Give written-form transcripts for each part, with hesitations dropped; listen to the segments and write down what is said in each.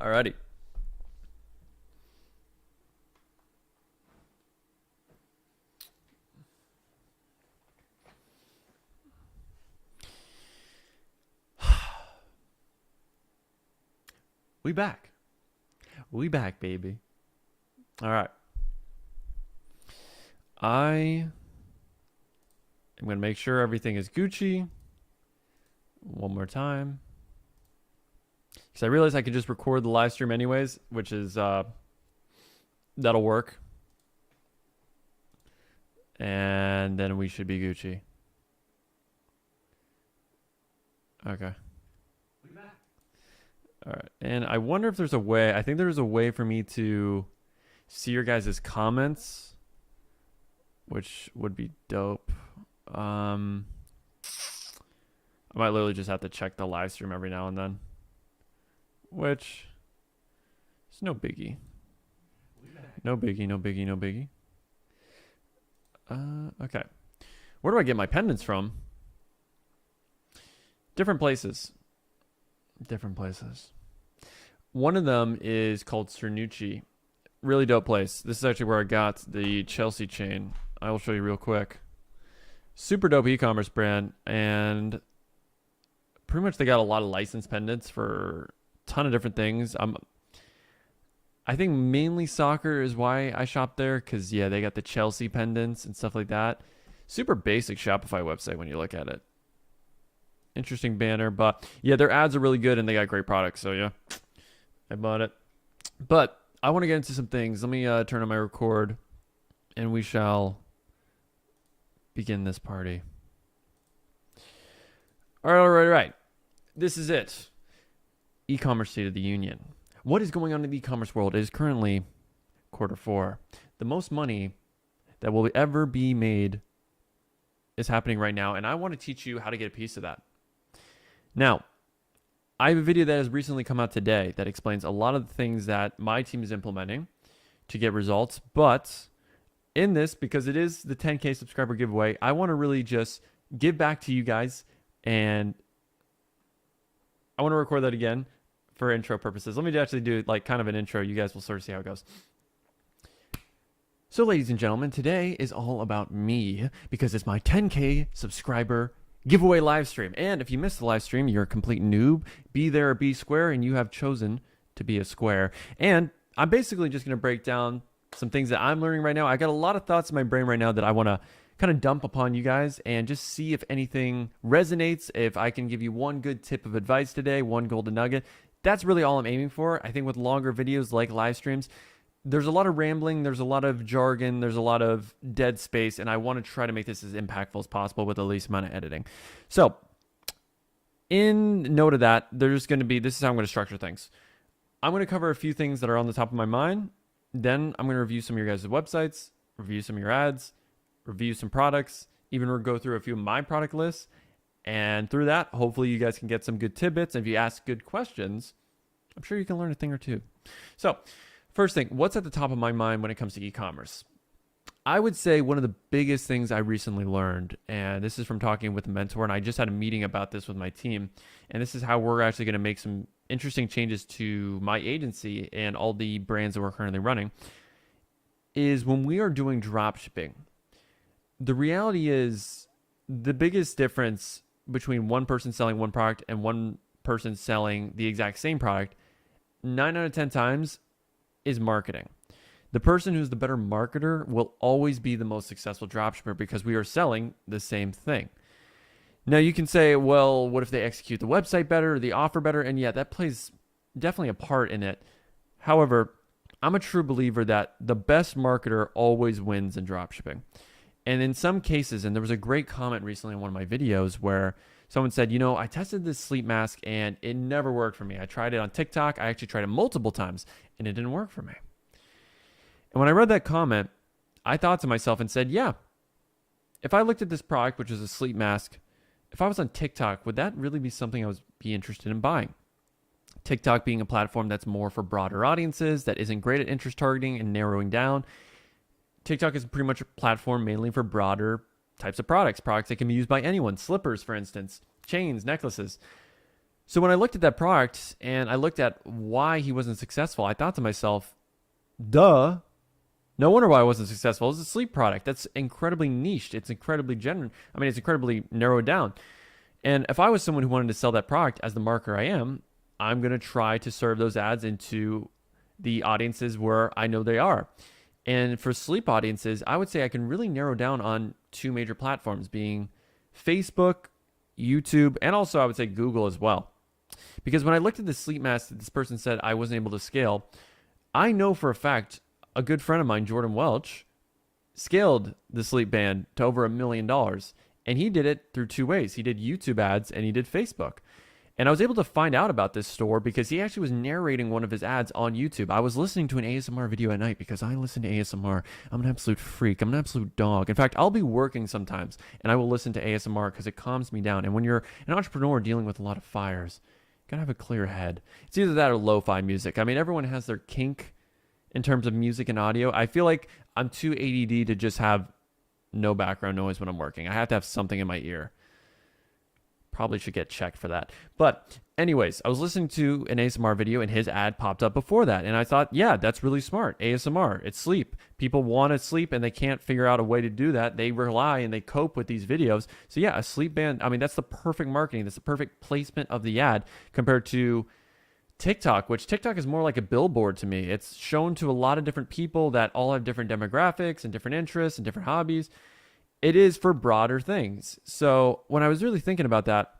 Alrighty. We back. We back, baby. All right. I am going to make sure everything is Gucci. One more time. Because I realized I could just record the live stream anyways, which is, that'll work. And then we should be Gucci. Okay. All right. And I wonder if there's a way, I think there's a way for me to see your guys' comments, which would be dope. I might literally just have to check the live stream every now and then, which is no biggie. No biggie, no biggie, no biggie. Okay. Where do I get my pendants from? Different places. Different places. One of them is called Cernucci. Really dope place. This is actually where I got the Chelsea chain. I will show you real quick. Super dope e-commerce brand, and pretty much they got a lot of licensed pendants for a ton of different things. I think mainly soccer is why I shop there, because yeah, they got the Chelsea pendants and stuff like that. Super basic Shopify website when you look at it. Interesting banner, but yeah, their ads are really good and they got great products. So yeah, I bought it. But I want to get into some things. Let me turn on my record and we shall begin this party. All right. This is it. E-commerce State of the Union. What is going on in the e-commerce world? It is currently Q4. The most money that will ever be made is happening right now, and I want to teach you how to get a piece of that. Now, I have a video that has recently come out today that explains a lot of the things that my team is implementing to get results. But in this, because it is the 10K subscriber giveaway, I want to really just give back to you guys. And I want to record that again for intro purposes. Let me actually do like kind of an intro. You guys will sort of see how it goes. So ladies and gentlemen, today is all about me because it's my 10K subscriber giveaway live stream. And if you missed the live stream, you're a complete noob. Be there or be square, and you have chosen to be a square. And I'm basically just going to break down some things that I'm learning right now. I got a lot of thoughts in my brain right now that I want to kind of dump upon you guys and just see if anything resonates, if I can give you one good tip of advice today, one golden nugget. That's really all I'm aiming for. I think with longer videos like live streams, there's a lot of rambling, there's a lot of jargon, there's a lot of dead space, and I want to try to make this as impactful as possible with the least amount of editing. So, in note of that, there's going to be, this is how I'm going to structure things. I'm going to cover a few things that are on the top of my mind. Then I'm going to review some of your guys' websites, review some of your ads, review some products, even go through a few of my product lists. And through that, hopefully you guys can get some good tidbits. And if you ask good questions, I'm sure you can learn a thing or two. So, first thing, what's at the top of my mind when it comes to e-commerce? I would say one of the biggest things I recently learned, and this is from talking with a mentor, and I just had a meeting about this with my team, and this is how we're actually going to make some interesting changes to my agency and all the brands that we're currently running, is when we are doing dropshipping, the reality is the biggest difference between one person selling one product and one person selling the exact same product, 9 out of 10 times, is marketing. The person who's the better marketer will always be the most successful dropshipper because we are selling the same thing. Now you can say, well, what if they execute the website better or the offer better? And yeah, that plays definitely a part in it. However, I'm a true believer that the best marketer always wins in dropshipping. And in some cases, and there was a great comment recently in one of my videos where someone said, you know, I tested this sleep mask and it never worked for me. I tried it on TikTok. I actually tried it multiple times and it didn't work for me. And when I read that comment, I thought to myself and said, yeah, if I looked at this product, which is a sleep mask, if I was on TikTok, would that really be something I would be interested in buying? TikTok being a platform that's more for broader audiences, that isn't great at interest targeting and narrowing down. TikTok is pretty much a platform mainly for broader types of products that can be used by anyone. Slippers, for instance, chains, necklaces. So when I looked at that product and I looked at why he wasn't successful, I thought to myself, duh. No wonder why I wasn't successful. It's a sleep product. That's incredibly niched. It's incredibly it's incredibly narrowed down. And if I was someone who wanted to sell that product as the marketer I am, I'm going to try to serve those ads into the audiences where I know they are. And for sleep audiences, I would say I can really narrow down on two major platforms, being Facebook, YouTube, and also I would say Google as well. Because when I looked at the sleep mask that this person said I wasn't able to scale, I know for a fact a good friend of mine, Jordan Welch, scaled the sleep band to over $1 million. And he did it through two ways. He did YouTube ads and he did Facebook. And I was able to find out about this store because he actually was narrating one of his ads on YouTube. I was listening to an ASMR video at night because I listen to ASMR. I'm an absolute freak. I'm an absolute dog. In fact, I'll be working sometimes and I will listen to ASMR because it calms me down. And when you're an entrepreneur dealing with a lot of fires, you gotta have a clear head. It's either that or lo-fi music. I mean, everyone has their kink in terms of music and audio. I feel like I'm too ADD to just have no background noise when I'm working. I have to have something in my ear. Probably should get checked for that. But anyways, I was listening to an ASMR video and his ad popped up before that. And I thought, yeah, that's really smart. ASMR, it's sleep. People want to sleep and they can't figure out a way to do that. They rely and they cope with these videos. So yeah, a sleep band, I mean, that's the perfect marketing. That's the perfect placement of the ad compared to TikTok, which TikTok is more like a billboard to me. It's shown to a lot of different people that all have different demographics and different interests and different hobbies. It is for broader things. So when I was really thinking about that,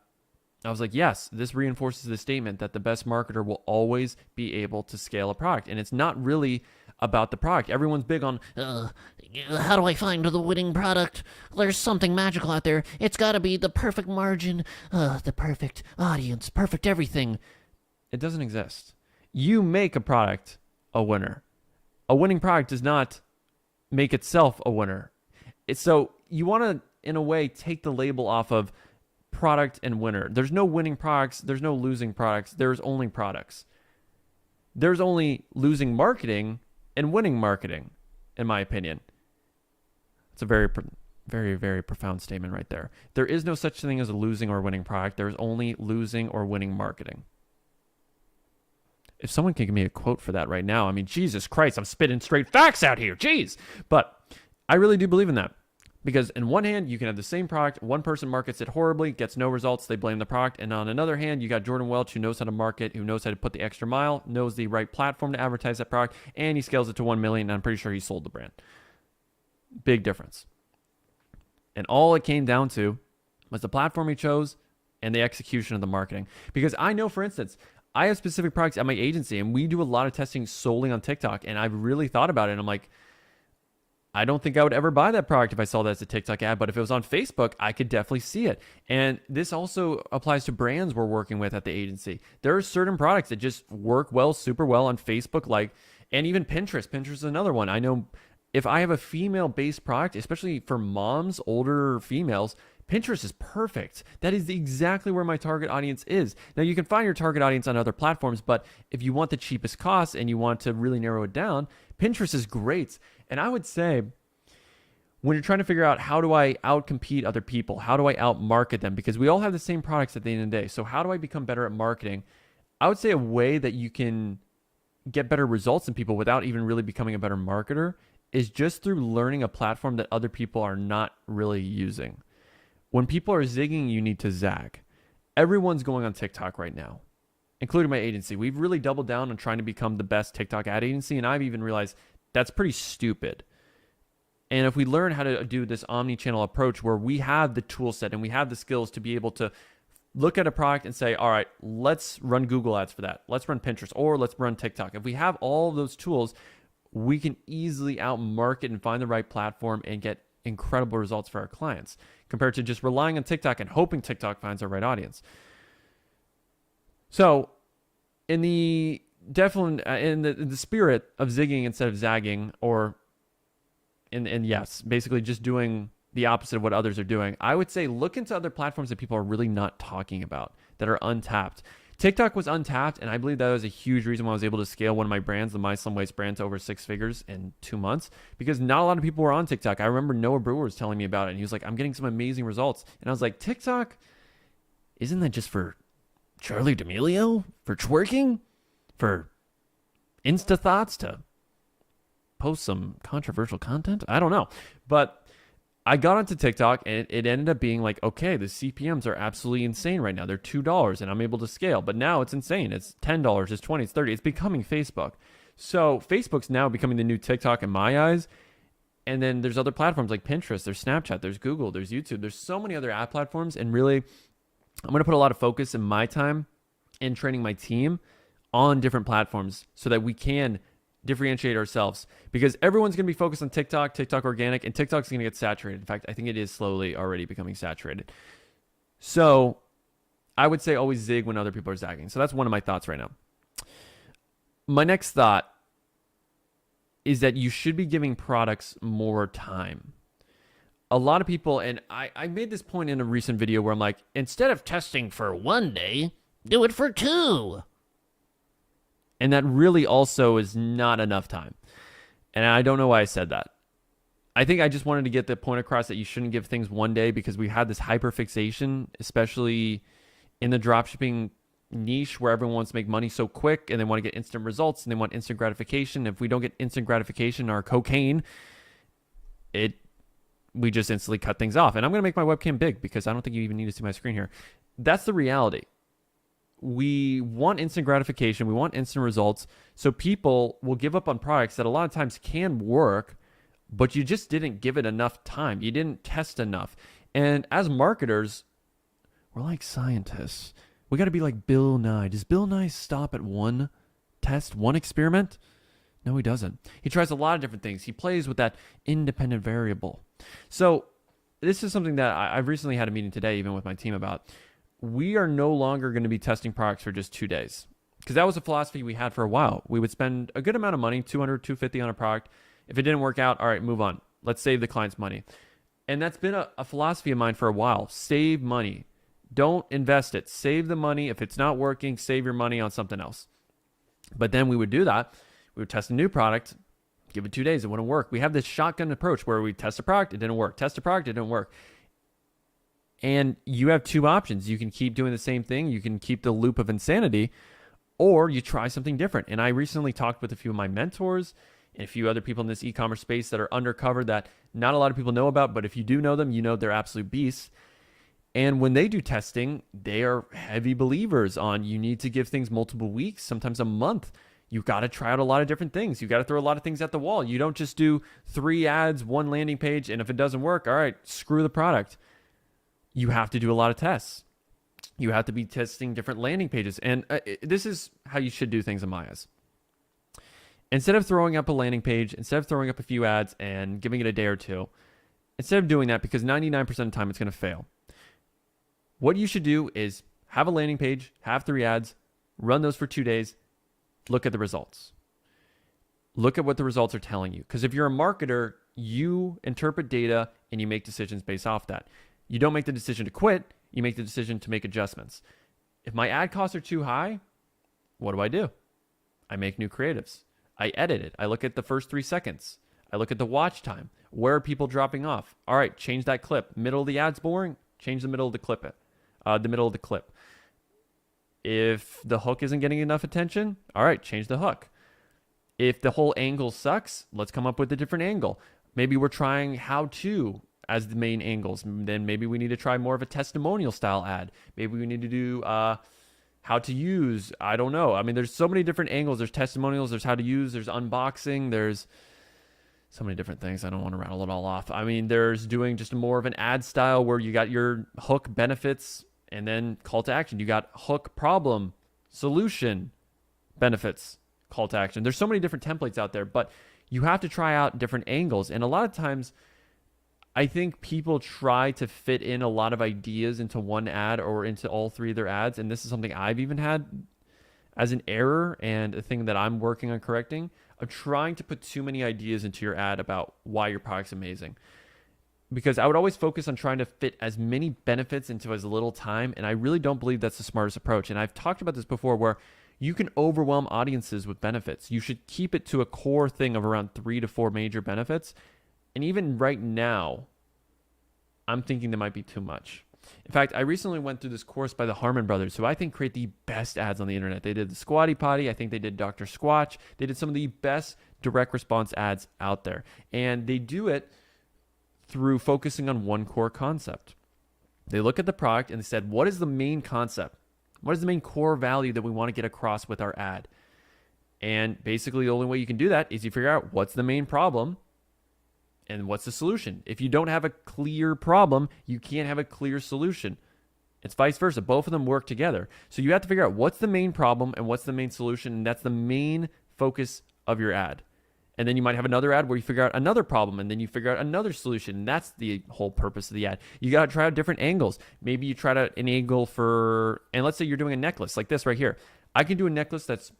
I was like, yes, this reinforces the statement that the best marketer will always be able to scale a product. And it's not really about the product. Everyone's big on, how do I find the winning product? There's something magical out there. It's got to be the perfect margin, the perfect audience, perfect everything. It doesn't exist. You make a product a winner. A winning product does not make itself a winner. So you want to, in a way, take the label off of product and winner. There's no winning products. There's no losing products. There's only products. There's only losing marketing and winning marketing, in my opinion. It's a very, very, very profound statement right there. There is no such thing as a losing or winning product. There's only losing or winning marketing. If someone can give me a quote for that right now, I mean, Jesus Christ, I'm spitting straight facts out here. Jeez. But I really do believe in that. Because in one hand, you can have the same product. One person markets it horribly, gets no results. They blame the product. And on another hand, you got Jordan Welch, who knows how to market, who knows how to put the extra mile, knows the right platform to advertise that product, and he scales it to 1 million. And I'm pretty sure he sold the brand. Big difference. And all it came down to was the platform he chose and the execution of the marketing. Because I know, for instance, I have specific products at my agency, and we do a lot of testing solely on TikTok. And I've really thought about it. And I'm like, I don't think I would ever buy that product if I saw that as a TikTok ad, but if it was on Facebook, I could definitely see it. And this also applies to brands we're working with at the agency. There are certain products that just work well, super well on Facebook, and even Pinterest. Pinterest is another one. I know if I have a female-based product, especially for moms, older females, Pinterest is perfect. That is exactly where my target audience is. Now, you can find your target audience on other platforms, but if you want the cheapest cost and you want to really narrow it down, Pinterest is great. And I would say, when you're trying to figure out how do I outcompete other people, how do I outmarket them, because we all have the same products at the end of the day. So how do I become better at marketing? I would say a way that you can get better results in people without even really becoming a better marketer is just through learning a platform that other people are not really using. When people are zigging, you need to zag. Everyone's going on TikTok right now, including my agency. We've really doubled down on trying to become the best TikTok ad agency, and I've even realized that's pretty stupid. And if we learn how to do this omni-channel approach where we have the tool set and we have the skills to be able to look at a product and say, all right, let's run Google ads for that. Let's run Pinterest, or let's run TikTok. If we have all of those tools, we can easily outmarket and find the right platform and get incredible results for our clients compared to just relying on TikTok and hoping TikTok finds our right audience. So in the spirit of zigging instead of zagging, or and yes, basically just doing the opposite of what others are doing, I would say look into other platforms that people are really not talking about, that are untapped. TikTok was untapped, and I believe that was a huge reason why I was able to scale one of my brands, the My Slim Waist brand, to over 6 figures in 2 months, because not a lot of people were on TikTok. I remember Noah Brewer was telling me about it, and he was like, I'm getting some amazing results. And I was like, TikTok, isn't that just for Charlie D'Amelio for twerking, for Insta thoughts to post some controversial content. I don't know, but I got onto TikTok and it ended up being like, okay, the CPMs are absolutely insane right now. They're $2 and I'm able to scale, but now it's insane. It's $10, it's $20, it's $30. It's becoming Facebook. So Facebook's now becoming the new TikTok in my eyes. And then there's other platforms like Pinterest, there's Snapchat, there's Google, there's YouTube. There's so many other ad platforms. And really, I'm going to put a lot of focus in my time in training my team on different platforms so that we can differentiate ourselves, because everyone's going to be focused on TikTok organic, and TikTok's going to get saturated. In fact, I think it is slowly already becoming saturated. So I would say always zig when other people are zagging. So that's one of my thoughts right now. My next thought is that you should be giving products more time. A lot of people, and I made this point in a recent video where I'm like, Instead of testing for 1 day, do it for 2. and that really also is not enough time. And I don't know why I said that. I think I just wanted to get the point across that you shouldn't give things 1 day, because we had this hyperfixation, especially in the dropshipping niche, where everyone wants to make money so quick and they want to get instant results and they want instant gratification. If we don't get instant gratification or cocaine, we just instantly cut things off. And I'm going to make my webcam big because I don't think you even need to see my screen here. That's the reality. We want instant gratification. We want instant results. So people will give up on products that a lot of times can work, but you just didn't give it enough time. You didn't test enough. And as marketers, we're like scientists. We got to be like Bill Nye. Does Bill Nye stop at one test, one experiment? No, he doesn't. He tries a lot of different things. He plays with that independent variable. So this is something that I've recently had a meeting today, even with my team, about. We are no longer going to be testing products for just 2 days, because that was a philosophy we had for a while. We would spend a good amount of money, $200, $250 on a product. If it didn't work out, all right, move on. Let's save the client's money. And that's been a philosophy of mine for a while. Save money. Don't invest it. Save the money. If it's not working, save your money on something else. But then we would do that. We would test a new product, give it 2 days, it wouldn't work. We have this shotgun approach where we test a product, it didn't work. Test a product, it didn't work. And you have two options. You can keep doing the same thing. You can keep the loop of insanity, or you try something different. And I recently talked with a few of my mentors and a few other people in this e-commerce space that are undercover that not a lot of people know about, but if you do know them, you know they're absolute beasts. And when they do testing, they are heavy believers on you need to give things multiple weeks, sometimes a month. You've got to try out a lot of different things. You've got to throw a lot of things at the wall. You don't just do 3 ads, 1 landing page, and if it doesn't work, all right, screw the product. You have to do a lot of tests. You have to be testing different landing pages. And this is how you should do things in my eyes. Instead of throwing up a landing page, instead of throwing up a few ads and giving it a day or two, instead of doing that, because 99% of the time it's going to fail, what you should do is have a landing page, have 3 ads, run those for 2 days, look at the results. Look at what the results are telling you. Because if you're a marketer, you interpret data and you make decisions based off that. You don't make the decision to quit. You make the decision to make adjustments. If my ad costs are too high, what do? I make new creatives. I edit it. I look at the first 3 seconds. I look at the watch time. Where are people dropping off? All right, change that clip. Middle of the ad's boring. Change the middle of the clip. If the hook isn't getting enough attention, all right, change the hook. If the whole angle sucks, let's come up with a different angle. Maybe we're trying how to as the main angles. Then maybe we need to try more of a testimonial style ad. Maybe we need to do how to use. I don't know. I mean, there's so many different angles. There's testimonials, there's how to use, there's unboxing, there's so many different things. I don't want to rattle it all off. I mean, there's doing just more of an ad style where you got your hook, benefits, and then call to action. You got hook, problem, solution, benefits, call to action. There's so many different templates out there, but you have to try out different angles. And a lot of times, I think people try to fit in a lot of ideas into one ad or into all 3 of their ads. And this is something I've even had as an error and a thing that I'm working on correcting, of trying to put too many ideas into your ad about why your product's amazing. Because I would always focus on trying to fit as many benefits into as little time. And I really don't believe that's the smartest approach. And I've talked about this before, where you can overwhelm audiences with benefits. You should keep it to a core thing of around 3 to 4 major benefits. And even right now, I'm thinking there might be too much. In fact, I recently went through this course by the Harmon brothers, who I think create the best ads on the internet. They did the Squatty Potty. I think they did Dr. Squatch. They did some of the best direct response ads out there. And they do it through focusing on one core concept. They look at the product and they said, what is the main concept? What is the main core value that we want to get across with our ad? And basically the only way you can do that is you figure out what's the main problem and what's the solution. If you don't have a clear problem, you can't have a clear solution. It's vice versa. Both of them work together. So you have to figure out what's the main problem and what's the main solution. And that's the main focus of your ad. And then you might have another ad where you figure out another problem and then you figure out another solution. And that's the whole purpose of the ad. You got to try out different angles. Maybe you try out an angle for, and let's say you're doing a necklace like this right here. I can do a necklace that's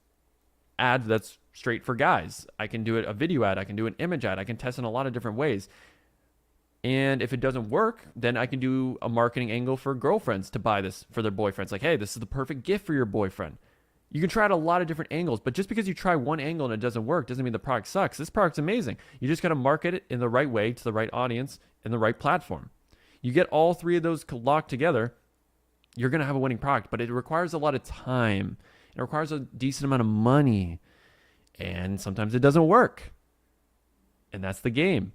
straight for guys. I can do it a video ad. I can do an image ad. I can test in a lot of different ways. And if it doesn't work, then I can do a marketing angle for girlfriends to buy this for their boyfriends. Like, hey, this is the perfect gift for your boyfriend. You can try out a lot of different angles, but just because you try one angle and it doesn't work doesn't mean the product sucks. This product's amazing. You just got to market it in the right way to the right audience in the right platform. You get all three of those locked together, you're going to have a winning product, but it requires a lot of time. It requires a decent amount of money, and sometimes it doesn't work. And that's the game.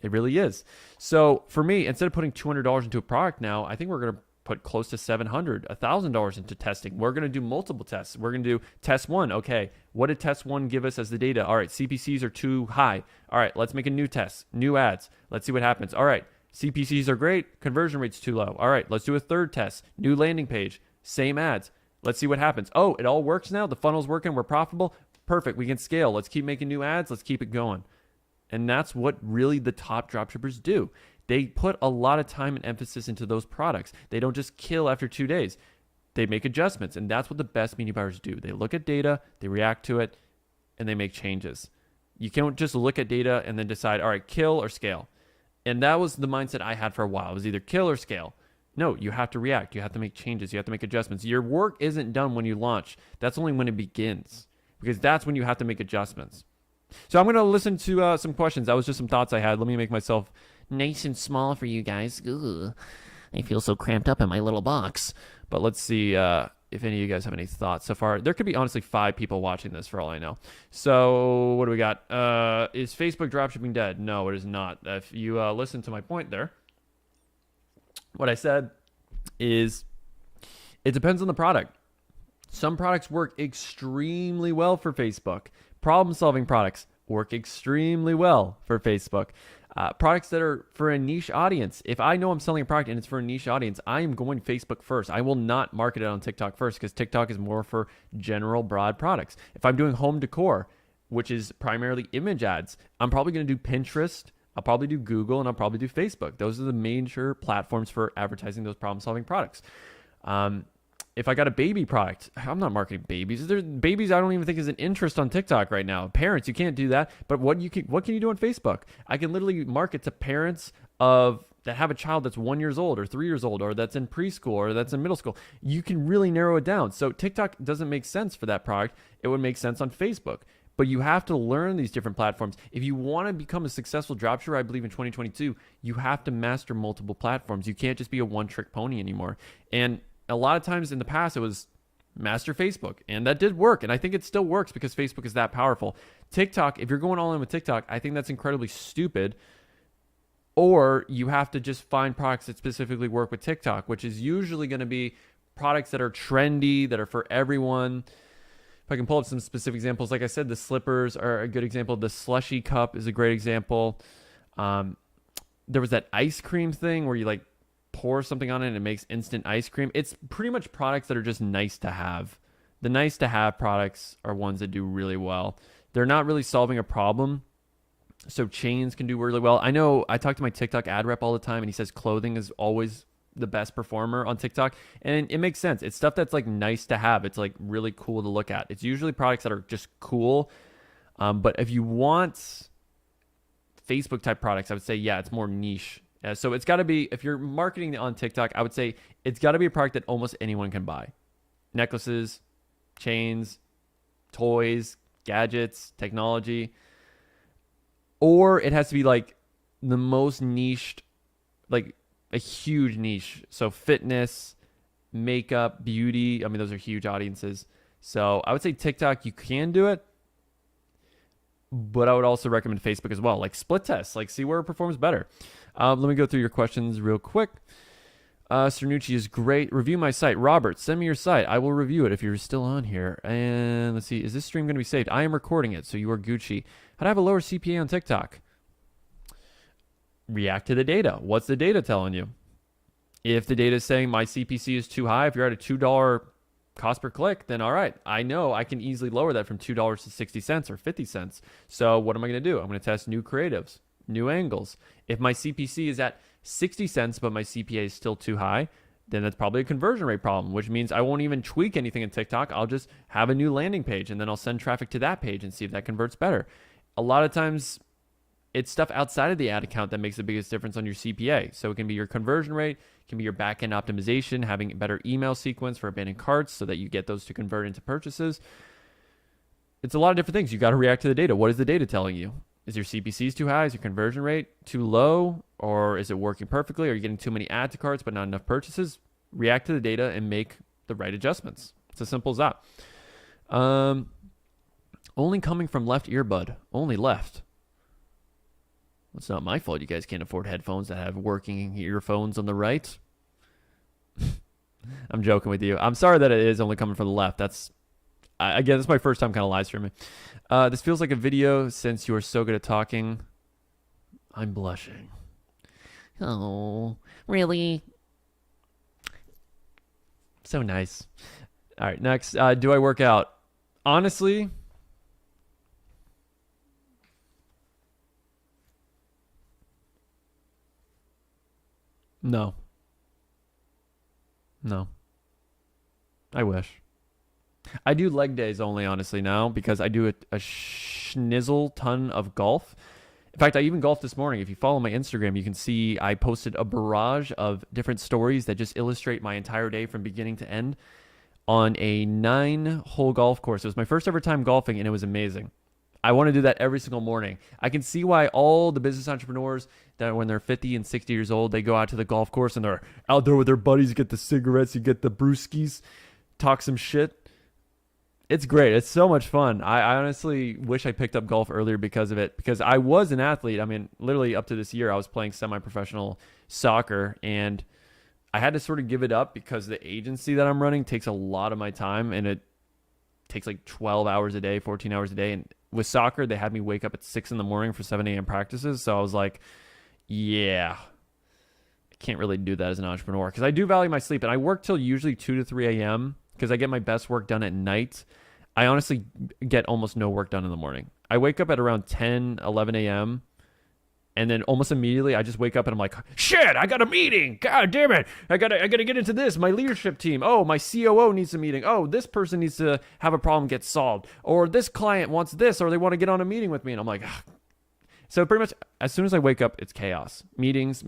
It really is. So for me, instead of putting $200 into a product now, I think we're going to put close to $700, $1,000 into testing. We're going to do multiple tests. We're going to do test one. Okay, what did test one give us as the data? All right, CPCs are too high. All right, let's make a new test, new ads. Let's see what happens. All right, CPCs are great. Conversion rate's too low. All right, let's do a third test, new landing page, same ads. Let's see what happens. Oh, it all works now. The funnel's working. We're profitable. Perfect. We can scale. Let's keep making new ads. Let's keep it going. And that's what really the top dropshippers do. They put a lot of time and emphasis into those products. They don't just kill after 2 days. They make adjustments. And that's what the best media buyers do. They look at data, they react to it, and they make changes. You can't just look at data and then decide, all right, kill or scale. And that was the mindset I had for a while. It was either kill or scale. No, you have to react. You have to make changes. You have to make adjustments. Your work isn't done when you launch. That's only when it begins, because that's when you have to make adjustments. So I'm going to listen to some questions. That was just some thoughts I had. Let me make myself Nice and small for you guys. Ugh. I feel so cramped up in my little box. But let's see if any of you guys have any thoughts so far. There could be honestly 5 people watching this for all I know. So what do we got? Is Facebook dropshipping dead? No, it is not. If you listen to my point there, what I said is it depends on the product. Some products work extremely well for Facebook. Problem-solving products work extremely well for Facebook. Products that are for a niche audience. If I know I'm selling a product and it's for a niche audience, I am going Facebook first. I will not market it on TikTok first, because TikTok is more for general broad products. If I'm doing home decor, which is primarily image ads, I'm probably going to do Pinterest, I'll probably do Google, and I'll probably do Facebook. Those are the major platforms for advertising those problem-solving products. If I got a baby product, I'm not marketing babies. Babies I don't even think is an interest on TikTok right now. Parents, you can't do that. But what can you do on Facebook? I can literally market to parents that have a child that's 1 year old or 3 years old, or that's in preschool, or that's in middle school. You can really narrow it down. So TikTok doesn't make sense for that product. It would make sense on Facebook. But you have to learn these different platforms. If you want to become a successful dropshipper, I believe in 2022, you have to master multiple platforms. You can't just be a one-trick pony anymore. And a lot of times in the past, it was master Facebook, and that did work. And I think it still works because Facebook is that powerful. TikTok, if you're going all in with TikTok, I think that's incredibly stupid. Or you have to just find products that specifically work with TikTok, which is usually going to be products that are trendy, that are for everyone. If I can pull up some specific examples, like I said, the slippers are a good example. The slushy cup is a great example. There was that ice cream thing where you pour something on it and it makes instant ice cream. It's pretty much products that are just nice to have. The nice to have products are ones that do really well. They're not really solving a problem. So chains can do really well. I know I talk to my TikTok ad rep all the time, and he says clothing is always the best performer on TikTok. And it makes sense. It's stuff that's nice to have. It's really cool to look at. It's usually products that are just cool. But if you want Facebook type products, I would say, yeah, it's more niche. So it's got to be, if you're marketing on TikTok, I would say it's got to be a product that almost anyone can buy. Necklaces, chains, toys, gadgets, technology. Or it has to be the most niched, a huge niche. So fitness, makeup, beauty. I mean, those are huge audiences. So I would say TikTok, you can do it, but I would also recommend Facebook as well. Like split test, like see where it performs better. Let me go through your questions real quick. Cernucci is great. Review my site. Robert, send me your site. I will review it if you're still on here. And let's see, is this stream going to be saved? I am recording it, so you are Gucci. How do I have a lower CPA on TikTok? React to the data. What's the data telling you? If the data is saying my CPC is too high, if you're at a $2 cost per click, then all right, I know I can easily lower that from $2 to 60 cents or 50 cents. So what am I going to do? I'm going to test new creatives, new angles. If my CPC is at 60 cents, but my CPA is still too high, then that's probably a conversion rate problem, which means I won't even tweak anything in TikTok. I'll just have a new landing page and then I'll send traffic to that page and see if that converts better. A lot of times it's stuff outside of the ad account that makes the biggest difference on your CPA. So it can be your conversion rate, it can be your back-end optimization, having a better email sequence for abandoned carts so that you get those to convert into purchases. It's a lot of different things. You got to react to the data. What is the data telling you? Is your CPCs too high? Is your conversion rate too low? Or is it working perfectly? Are you getting too many add to carts but not enough purchases? React to the data and make the right adjustments. It's as simple as that. Only coming from left earbud. Only left. It's not my fault you guys can't afford headphones that have working earphones on the right. I'm joking with you. I'm sorry that it is only coming from the left. Again, this is my first time kind of live streaming. This feels like a video since you are so good at talking. I'm blushing. Oh, really? So nice. All right, next. Do I work out? Honestly, no. No. I wish. I do leg days only, honestly, now because I do a schnizzle ton of golf. In fact, I even golfed this morning. If you follow my Instagram, you can see I posted a barrage of different stories that just illustrate my entire day from beginning to end on a 9-hole golf course. It was my first ever time golfing, and it was amazing. I want to do that every single morning. I can see why all the business entrepreneurs that when they're 50 and 60 years old, they go out to the golf course and they're out there with their buddies, you get the cigarettes, you get the brewskis, talk some shit. It's great. It's so much fun. I honestly wish I picked up golf earlier because of it, because I was an athlete. I mean, literally up to this year, I was playing semi-professional soccer, and I had to sort of give it up because the agency that I'm running takes a lot of my time, and it takes like 12 hours a day, 14 hours a day. And with soccer, they had me wake up at 6 in the morning for 7 a.m. practices. So I was like, yeah, I can't really do that as an entrepreneur because I do value my sleep, and I work till usually 2 to 3 a.m. because I get my best work done at night. I honestly get almost no work done in the morning. I wake up at around 10, 11 a.m. and then almost immediately I just wake up and I'm like, shit, I got a meeting. God damn it. I gotta get into this. My leadership team. Oh, my COO needs a meeting. Oh, this person needs to have a problem get solved. Or this client wants this, or they want to get on a meeting with me. And I'm like, ugh. So pretty much as soon as I wake up, it's chaos. Meetings,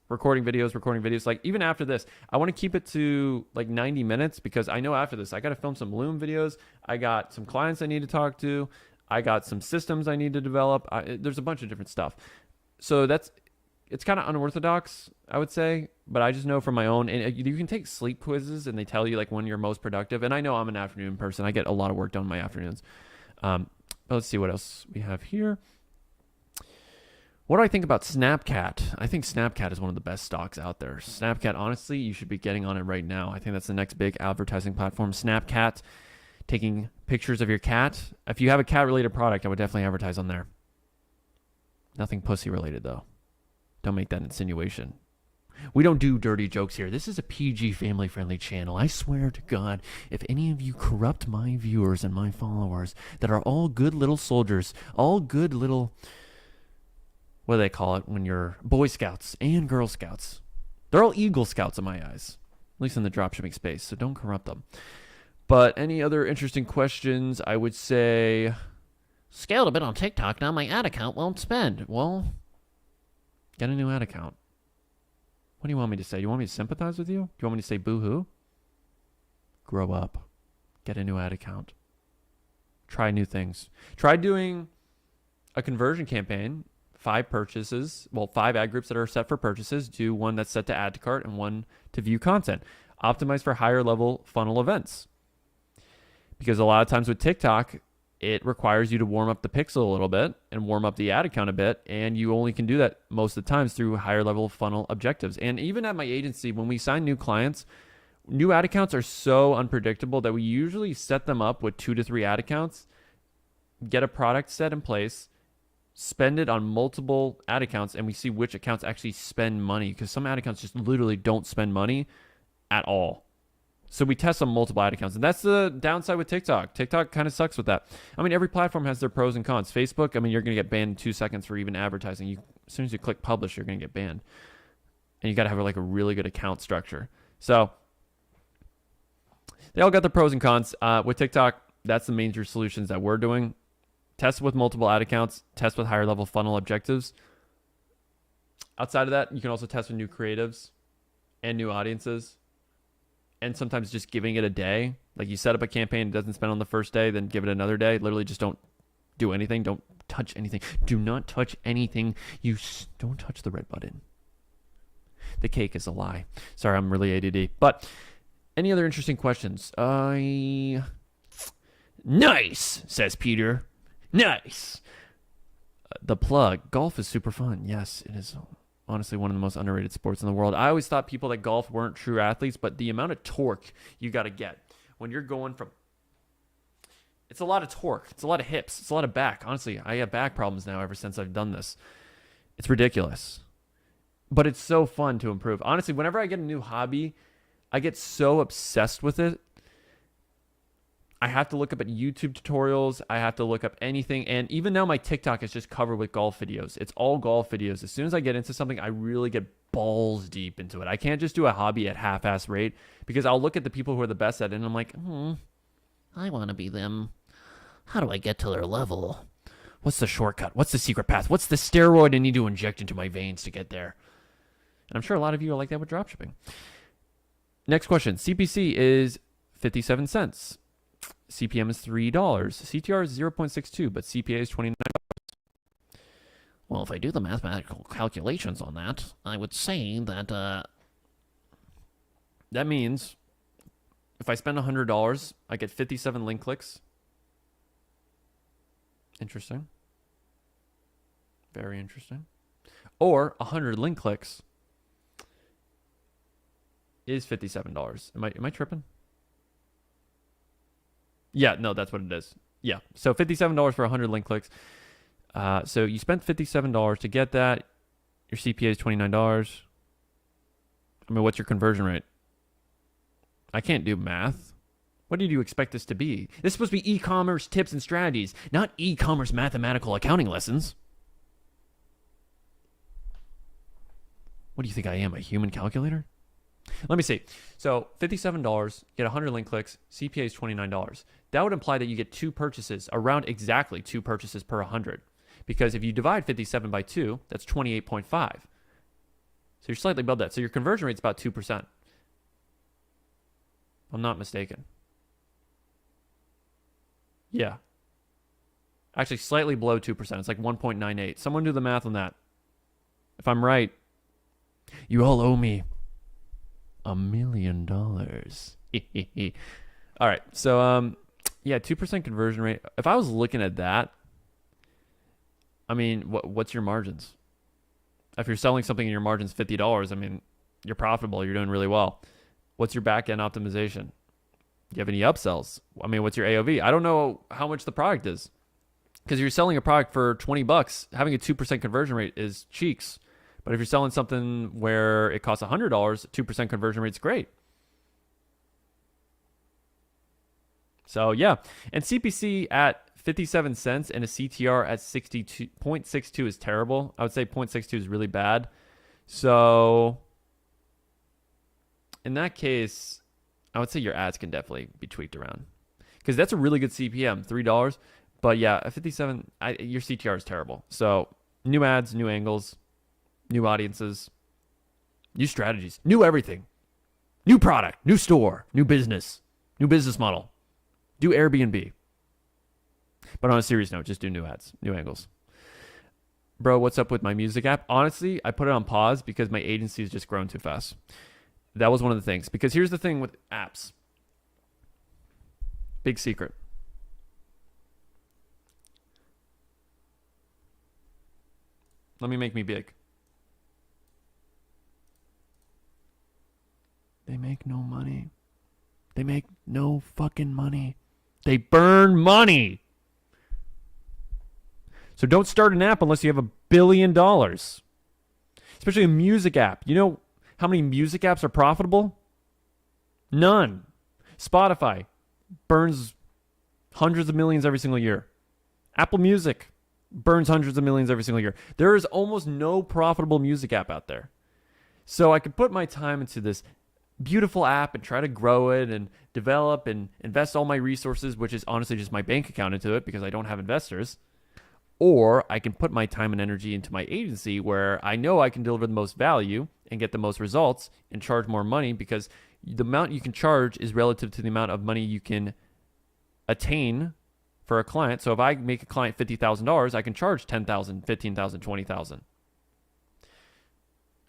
recording videos. Like even after this, I want to keep it to like 90 minutes because I know after this, I got to film some Loom videos. I got some clients I need to talk to. I got some systems I need to develop. There's a bunch of different stuff. So it's kind of unorthodox, I would say, but I just know from my own, and you can take sleep quizzes and they tell you like when you're most productive. And I know I'm an afternoon person. I get a lot of work done in my afternoons. But let's see what else we have here. What do I think about Snapchat? I think Snapchat is one of the best stocks out there. Snapchat, honestly, you should be getting on it right now. I think that's the next big advertising platform. Snapchat, taking pictures of your cat. If you have a cat-related product, I would definitely advertise on there. Nothing pussy-related, though. Don't make that insinuation. We don't do dirty jokes here. This is a PG family-friendly channel. I swear to God, if any of you corrupt my viewers and my followers that are all good little soldiers, all good little... what do they call it when you're Boy Scouts and Girl Scouts? They're all Eagle Scouts in my eyes, at least in the dropshipping space, so don't corrupt them. But any other interesting questions, I would say... Scaled a bit on TikTok, now my ad account won't spend. Well, get a new ad account. What do you want me to say? You want me to sympathize with you? Do you want me to say boo-hoo? Grow up. Get a new ad account. Try new things. Try doing a conversion campaign 5 purchases, well, 5 ad groups that are set for purchases, do one that's set to add to cart and one to view content. Optimize for higher level funnel events. Because a lot of times with TikTok, it requires you to warm up the pixel a little bit and warm up the ad account a bit. And you only can do that most of the times through higher level funnel objectives. And even at my agency, when we sign new clients, new ad accounts are so unpredictable that we usually set them up with 2 to 3 ad accounts, get a product set in place, spend it on multiple ad accounts, and we see which accounts actually spend money, because some ad accounts just literally don't spend money at all. So we test on multiple ad accounts, and that's the downside with TikTok. TikTok kind of sucks with that. I mean, every platform has their pros and cons. Facebook, I mean, you're going to get banned in 2 seconds for even advertising. As soon as you click publish, you're going to get banned. And you got to have like a really good account structure. So they all got the pros and cons. With TikTok, that's the major solutions that we're doing. Test with multiple ad accounts, test with higher level funnel objectives. Outside of that, you can also test with new creatives and new audiences. And sometimes just giving it a day. Like you set up a campaign, it doesn't spend on the first day, then give it another day. Literally just don't do anything. Don't touch anything. Do not touch anything. Don't touch the red button. The cake is a lie. Sorry, I'm really ADD. But any other interesting questions? Nice, says Peter. Nice. The plug. Golf is super fun. Yes, it is. Honestly, one of the most underrated sports in the world. I always thought people that golf weren't true athletes, but the amount of torque you got to get when you're going from... It's a lot of torque. It's a lot of hips. It's a lot of back. Honestly, I have back problems now ever since I've done this. It's ridiculous. But it's so fun to improve. Honestly, whenever I get a new hobby, I get so obsessed with it. I have to look up at YouTube tutorials. I have to look up anything. And even now my TikTok is just covered with golf videos. It's all golf videos. As soon as I get into something, I really get balls deep into it. I can't just do a hobby at half-ass rate, because I'll look at the people who are the best at it and I'm like, I want to be them. How do I get to their level? what's the shortcut? What's the secret path? What's the steroid I need to inject into my veins to get there? And I'm sure a lot of you are like that with dropshipping. Next question. CPC is 57 cents. CPM is $3. CTR is 0.62, but CPA is $29. Well, if I do the mathematical calculations on that, I would say that, That means if I spend $100, I get 57 link clicks. Interesting. Very interesting. Or 100 link clicks is $57. Am I tripping? Yeah, no, that's what it is. Yeah, so $57 for 100 link clicks. So you spent $57 to get that. Your CPA is $29. I mean, what's your conversion rate? I can't do math. What did you expect this to be? This is supposed to be e-commerce tips and strategies, not e-commerce mathematical accounting lessons. What do you think I am, a human calculator? Let me see. So $57, get 100 link clicks, CPA is $29. That would imply that you get 2 purchases, around exactly 2 purchases per 100. Because if you divide 57 by 2, that's 28.5. So you're slightly above that. So your conversion rate is about 2%. I'm not mistaken. Yeah. Actually, slightly below 2%. It's like 1.98. Someone do the math on that. If I'm right, you all owe me $1 million. All right. So, yeah, 2% conversion rate. If I was looking at that, I mean, what's your margins? If you're selling something and your margin's $50, I mean, you're profitable. You're doing really well. What's your back-end optimization? Do you have any upsells? I mean, what's your AOV? I don't know how much the product is. Because you're selling a product for $20, having a 2% conversion rate is cheeks. But if you're selling something where it costs $100, 2% conversion rate is great. So, yeah. And CPC at 57 cents and a CTR at 0.62 is terrible. I would say 0.62 is really bad. So, in that case, I would say your ads can definitely be tweaked around. Because that's a really good CPM, $3. But yeah, at 57, your CTR is terrible. So, new ads, new angles, new audiences, new strategies, new everything. New product, new store, new business model. Do Airbnb. But on a serious note, just do new ads, new angles. bro, what's up with my music app? Honestly, I put it on pause because my agency has just grown too fast. That was one of the things. Because here's the thing with apps. Big secret. Let me make me big. They make no money. They make no fucking money. They burn money. So don't start an app unless you have $1 billion. Especially a music app. You know how many music apps are profitable? None. Spotify burns hundreds of millions every single year. Apple Music burns hundreds of millions every single year. There is almost no profitable music app out there. So I could put my time into this beautiful app and try to grow it and develop and invest all my resources, which is honestly just my bank account, into it because I don't have investors. Or I can put my time and energy into my agency where I know I can deliver the most value and get the most results and charge more money, because the amount you can charge is relative to the amount of money you can attain for a client. So if I make a client $50,000, I can charge $10,000, $15,000, $20,000.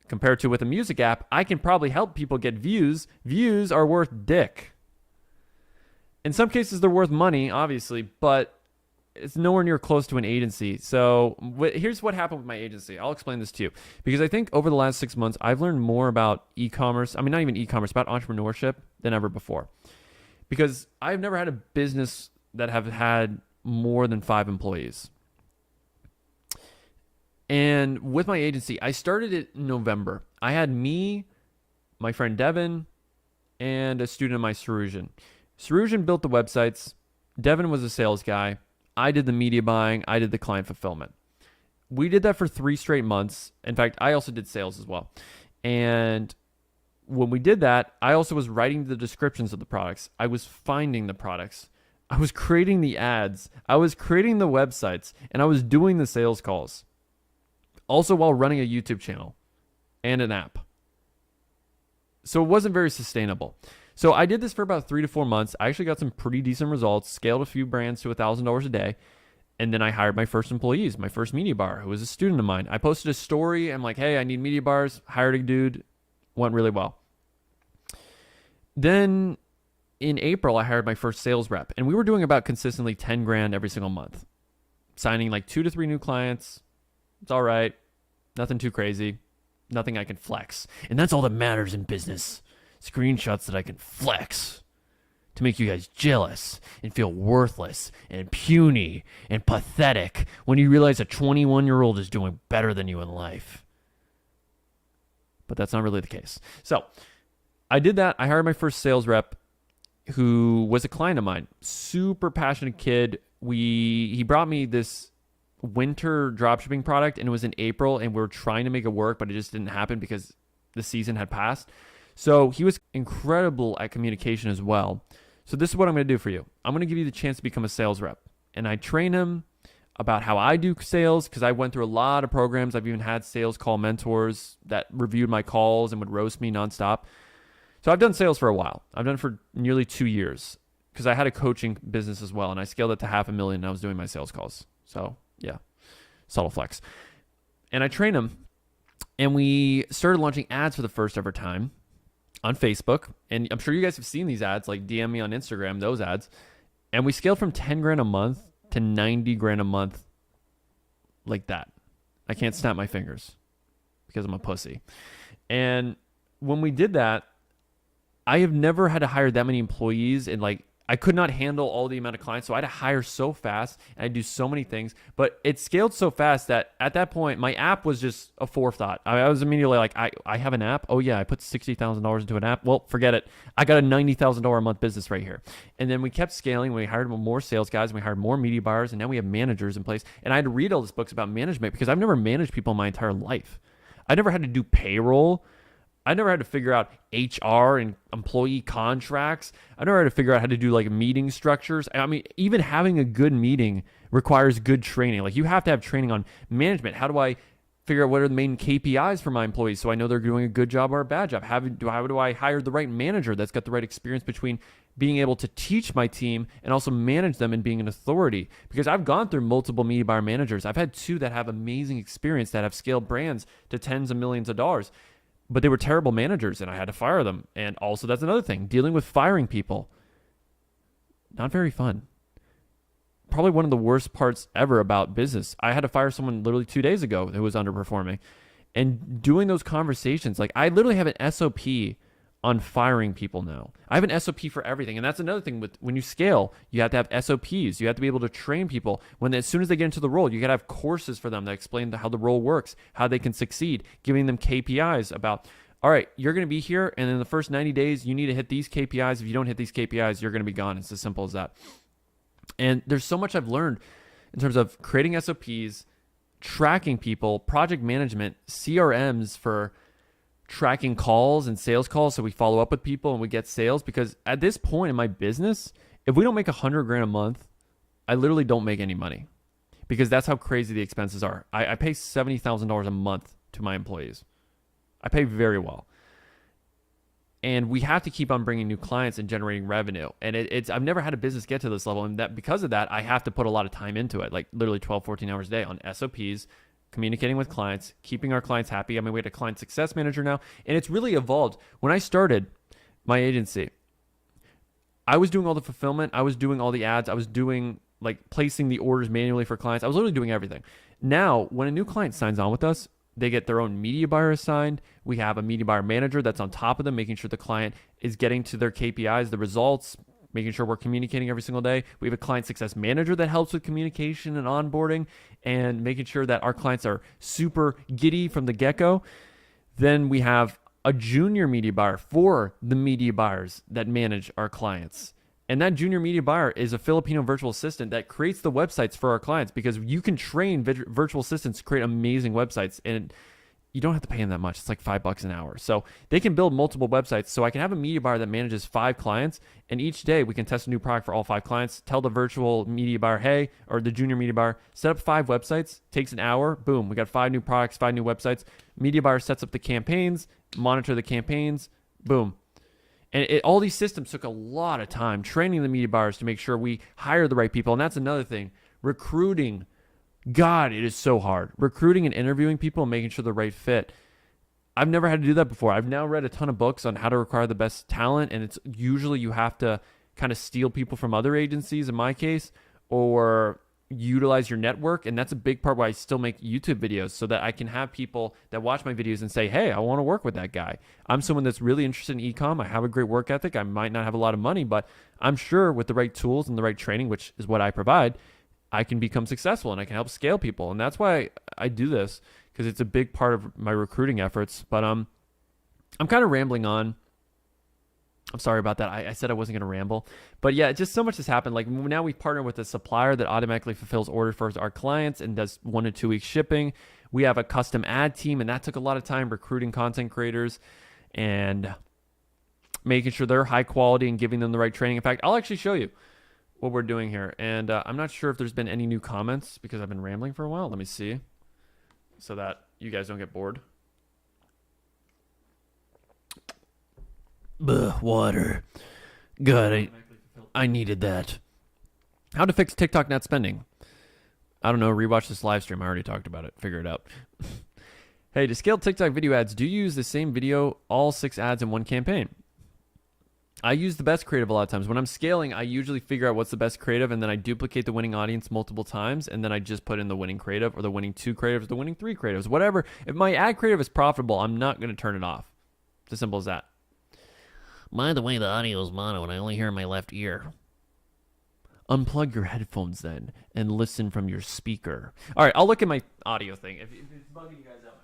Compared to with a music app, I can probably help people get views. Views are worth dick. In some cases, they're worth money, obviously, but it's nowhere near close to an agency. So here's what happened with my agency. I'll explain this to you, because I think over the last 6 months, I've learned more about e-commerce. I mean, not even e-commerce, about entrepreneurship than ever before. Because I've never had a business that have had more than 5 employees. And with my agency, I started it in November. I had me, my friend Devin, and a student of mine, Sarujan. Sarujan built the websites. Devin was a sales guy. I did the media buying. I did the client fulfillment. We did that for 3 straight months. In fact, I also did sales as well. And when we did that, I also was writing the descriptions of the products. I was finding the products. I was creating the ads. I was creating the websites. And I was doing the sales calls. Also while running a YouTube channel and an app. So it wasn't very sustainable. So I did this for about 3 to 4 months. I actually got some pretty decent results, scaled a few brands to $1,000 a day. And then I hired my first employees, my first media bar, who was a student of mine. I posted a story. I'm like, hey, I need media bars. Hired a dude. Went really well. Then in April, I hired my first sales rep. And we were doing about consistently 10 grand every single month. Signing like 2 to 3 new clients. It's all right. Nothing too crazy. Nothing I can flex. And that's all that matters in business. Screenshots that I can flex to make you guys jealous and feel worthless and puny and pathetic when you realize a 21-year-old is doing better than you in life. But that's not really the case. So I did that. I hired my first sales rep, who was a client of mine. Super passionate kid. He brought me this winter dropshipping product, and it was in April, and we were trying to make it work, but it just didn't happen because the season had passed. So he was incredible at communication as well. So this is what I'm going to do for you. I'm going to give you the chance to become a sales rep. And I train him about how I do sales, because I went through a lot of programs. I've even had sales call mentors that reviewed my calls and would roast me nonstop. So I've done sales for a while. I've done it for nearly 2 years, because I had a coaching business as well, and I scaled it to $500,000, and I was doing my sales calls. So yeah, subtle flex. And I trained him, and we started launching ads for the first ever time on Facebook. And I'm sure you guys have seen these ads, like DM me on Instagram, those ads. And we scaled from 10 grand a month to 90 grand a month like that. I can't snap my fingers because I'm a pussy. And when we did that, I have never had to hire that many employees, and like I could not handle all the amount of clients. So I had to hire so fast, and I do so many things, but it scaled so fast that at that point, my app was just a forethought. I was immediately like, I have an app. Oh yeah, I put $60,000 into an app. Well, forget it. I got a $90,000 a month business right here. And then we kept scaling. We hired more sales guys, and we hired more media buyers, and now we have managers in place. And I had to read all these books about management because I've never managed people in my entire life. I never had to do payroll. I never had to figure out HR and employee contracts. I never had to figure out how to do like meeting structures. I mean, even having a good meeting requires good training. Like you have to have training on management. How do I figure out what are the main KPIs for my employees so I know they're doing a good job or a bad job? How do I hire the right manager that's got the right experience between being able to teach my team and also manage them and being an authority, because I've gone through multiple media buyer managers. I've had 2 that have amazing experience that have scaled brands to tens of millions of dollars, but they were terrible managers and I had to fire them. And also, that's another thing, dealing with firing people. Not very fun. Probably one of the worst parts ever about business. I had to fire someone literally 2 days ago who was underperforming. And doing those conversations, like I literally have an SOP on firing people now. I have an SOP for everything. And that's another thing with when you scale, you have to have SOPs. You have to be able to train people. As soon as they get into the role, you got to have courses for them that explain how the role works, how they can succeed, giving them KPIs about, all right, you're going to be here, and in the first 90 days, you need to hit these KPIs. If you don't hit these KPIs, you're going to be gone. It's as simple as that. And there's so much I've learned in terms of creating SOPs, tracking people, project management, CRMs for tracking calls and sales calls, so we follow up with people and we get sales. Because at this point in my business, if we don't make $100,000 a month, I literally don't make any money, because that's how crazy the expenses are. I pay $70,000 a month to my employees. I pay very well. And we have to keep on bringing new clients and generating revenue. And I've never had a business get to this level. And that because of that, I have to put a lot of time into it, like literally 12, 14 hours a day on SOPs, communicating with clients, keeping our clients happy. I mean, we had a client success manager now, and it's really evolved. When I started my agency, I was doing all the fulfillment. I was doing all the ads. I was doing like placing the orders manually for clients. I was literally doing everything. Now, when a new client signs on with us, they get their own media buyer assigned. We have a media buyer manager that's on top of them, making sure the client is getting to their KPIs, the results, making sure we're communicating every single day. We have a client success manager that helps with communication and onboarding and making sure that our clients are super giddy from the get-go. Then we have a junior media buyer for the media buyers that manage our clients. And that junior media buyer is a Filipino virtual assistant that creates the websites for our clients, because you can train virtual assistants to create amazing websites, and you don't have to pay them that much. It's like $5 an hour. So they can build multiple websites. So I can have a media buyer that manages 5 clients, and each day we can test a new product for all 5 clients, tell the virtual media buyer, hey, or the junior media buyer, set up 5 websites, takes an hour, boom, we got 5 new products, 5 new websites. Media buyer sets up the campaigns, monitor the campaigns, boom. And all these systems took a lot of time training the media buyers to make sure we hire the right people. And that's another thing. Recruiting. God, it is so hard. Recruiting and interviewing people and making sure they're the right fit. I've never had to do that before. I've now read a ton of books on how to acquire the best talent. And it's usually you have to kind of steal people from other agencies, in my case, or utilize your network. And that's a big part why I still make YouTube videos, so that I can have people that watch my videos and say, hey, I want to work with that guy. I'm someone that's really interested in e-com. I have a great work ethic. I might not have a lot of money, but I'm sure with the right tools and the right training, which is what I provide, I can become successful and I can help scale people. And that's why I do this, because it's a big part of my recruiting efforts. But I'm kind of rambling on. I'm sorry about that. I said I wasn't going to ramble. But yeah, just so much has happened. Like now we partner with a supplier that automatically fulfills orders for our clients and does 1 to 2 week shipping. We have a custom ad team, and that took a lot of time recruiting content creators and making sure they're high quality and giving them the right training. In fact, I'll actually show you what we're doing here. And I'm not sure if there's been any new comments because I've been rambling for a while. Let me see so that you guys don't get bored. Water. God, I needed that. How to fix TikTok net spending. I don't know. Rewatch this live stream. I already talked about it. Figure it out. Hey, to scale TikTok video ads, do you use the same video, all 6 ads in one campaign? I use the best creative a lot of times. When I'm scaling, I usually figure out what's the best creative, and then I duplicate the winning audience multiple times, and then I just put in the winning creative or the winning 2 creatives, the winning 3 creatives, whatever. If my ad creative is profitable, I'm not going to turn it off. It's as simple as that. By the way, the audio is mono and I only hear in my left ear. Unplug your headphones then and listen from your speaker. All right, I'll look at my audio thing if it's bugging you guys that much.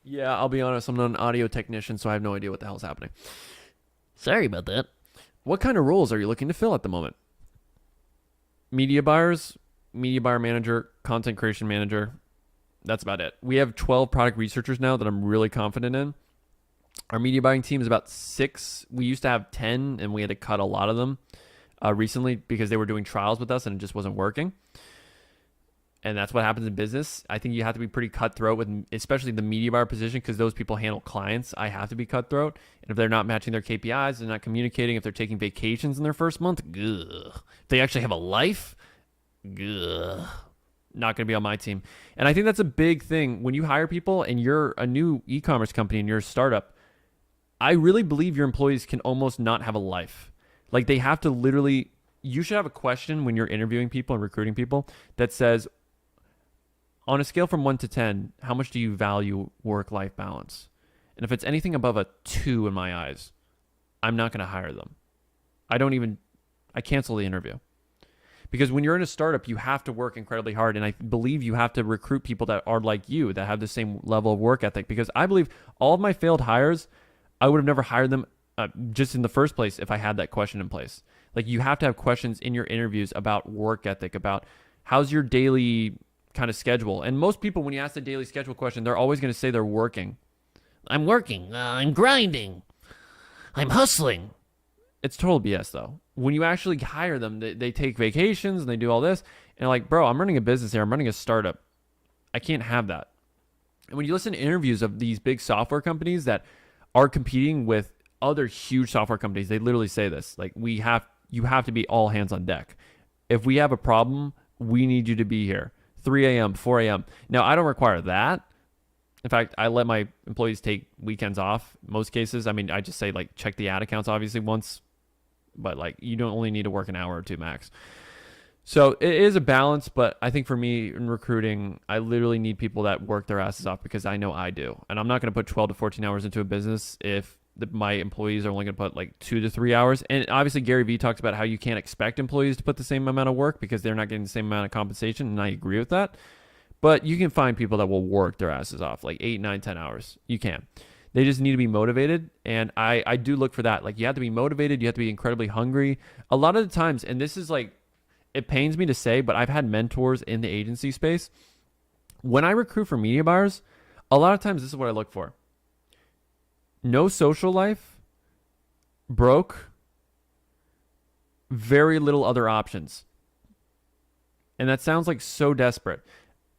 Yeah, I'll be honest, I'm not an audio technician, so I have no idea what the hell's happening. Sorry about that. What kind of roles are you looking to fill at the moment? Media buyers, media buyer manager, content creation manager. That's about it. We have 12 product researchers now that I'm really confident in. Our media buying team is about 6. We used to have 10, and we had to cut a lot of them recently because they were doing trials with us and it just wasn't working. And that's what happens in business. I think you have to be pretty cutthroat with, especially the media buyer position, because those people handle clients. I have to be cutthroat. And if they're not matching their KPIs, they're not communicating, if they're taking vacations in their first month, ugh. If they actually have a life, ugh. Not going to be on my team. And I think that's a big thing. When you hire people and you're a new e-commerce company and you're a startup, I really believe your employees can almost not have a life. Like they have to literally, you should have a question when you're interviewing people and recruiting people that says, on a scale from 1 to 10, how much do you value work-life balance? And if it's anything above a 2 in my eyes, I'm not going to hire them. I cancel the interview. Because when you're in a startup, you have to work incredibly hard. And I believe you have to recruit people that are like you, that have the same level of work ethic. Because I believe all of my failed hires, I would have never hired them just in the first place if I had that question in place. Like you have to have questions in your interviews about work ethic, about how's your daily kind of schedule. And most people, when you ask the daily schedule question, they're always going to say they're working. I'm working. I'm grinding. I'm hustling. It's total BS though. When you actually hire them, they take vacations and they do all this. And like, bro, I'm running a business here. I'm running a startup. I can't have that. And when you listen to interviews of these big software companies that are competing with other huge software companies, they literally say this. Like, you have to be all hands on deck. If we have a problem, we need you to be here. 3 a.m., 4 a.m. Now, I don't require that. In fact, I let my employees take weekends off most cases. I mean, I just say like check the ad accounts obviously once, but like you don't only need to work an hour or two max. So it is a balance, but I think for me in recruiting, I literally need people that work their asses off because I know I do. And I'm not going to put 12 to 14 hours into a business if my employees are only going to put like 2 to 3 hours. And obviously Gary Vee talks about how you can't expect employees to put the same amount of work because they're not getting the same amount of compensation. And I agree with that. But you can find people that will work their asses off like 8, 9, 10 hours. You can. They just need to be motivated. And I do look for that. Like you have to be motivated. You have to be incredibly hungry. A lot of the times, and this is like, it pains me to say, but I've had mentors in the agency space. When I recruit for media buyers, a lot of times this is what I look for. No social life, broke, very little other options. And that sounds like so desperate.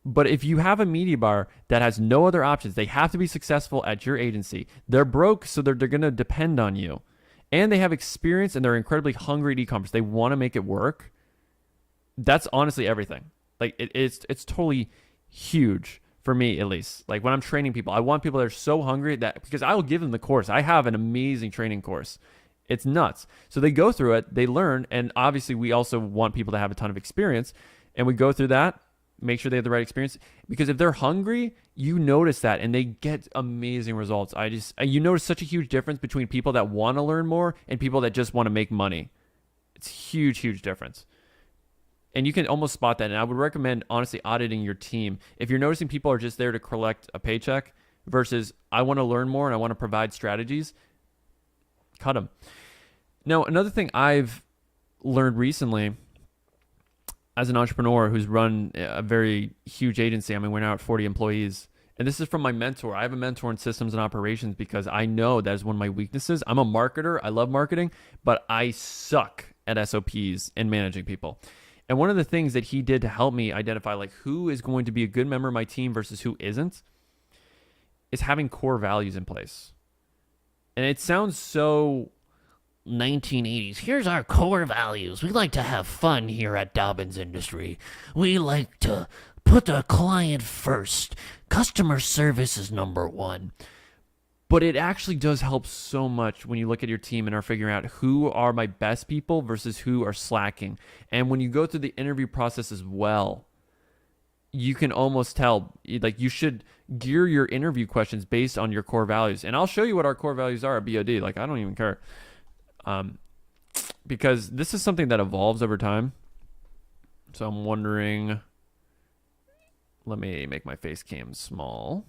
But if you have a media buyer that has no other options, they have to be successful at your agency. They're broke, so they're going to depend on you. And they have experience and they're incredibly hungry at e-commerce. They want to make it work. That's honestly everything. Like it's totally huge for me, at least. Like when I'm training people, I want people that are so hungry that because I will give them the course. I have an amazing training course. It's nuts. So they go through it, they learn, and obviously we also want people to have a ton of experience. And we go through that, make sure they have the right experience. Because if they're hungry, you notice that and they get amazing results. You notice such a huge difference between people that want to learn more and people that just want to make money. It's huge, huge difference. And you can almost spot that. And I would recommend, honestly, auditing your team. If you're noticing people are just there to collect a paycheck versus I want to learn more and I want to provide strategies, cut them. Now, another thing I've learned recently as an entrepreneur who's run a very huge agency, I mean, we're now at 40 employees. And this is from my mentor. I have a mentor in systems and operations because I know that is one of my weaknesses. I'm a marketer. I love marketing, but I suck at SOPs and managing people. And one of the things that he did to help me identify like who is going to be a good member of my team versus who isn't is having core values in place. And it sounds so 1980s. Here's our core values. We like to have fun here at Dobbins Industry. We like to put the client first. Customer service is number one. But it actually does help so much when you look at your team and are figuring out who are my best people versus who are slacking. And when you go through the interview process as well, you can almost tell, like you should gear your interview questions based on your core values. And I'll show you what our core values are at BOD. Like I don't even care. Because this is something that evolves over time. So I'm wondering, let me make my face cam small.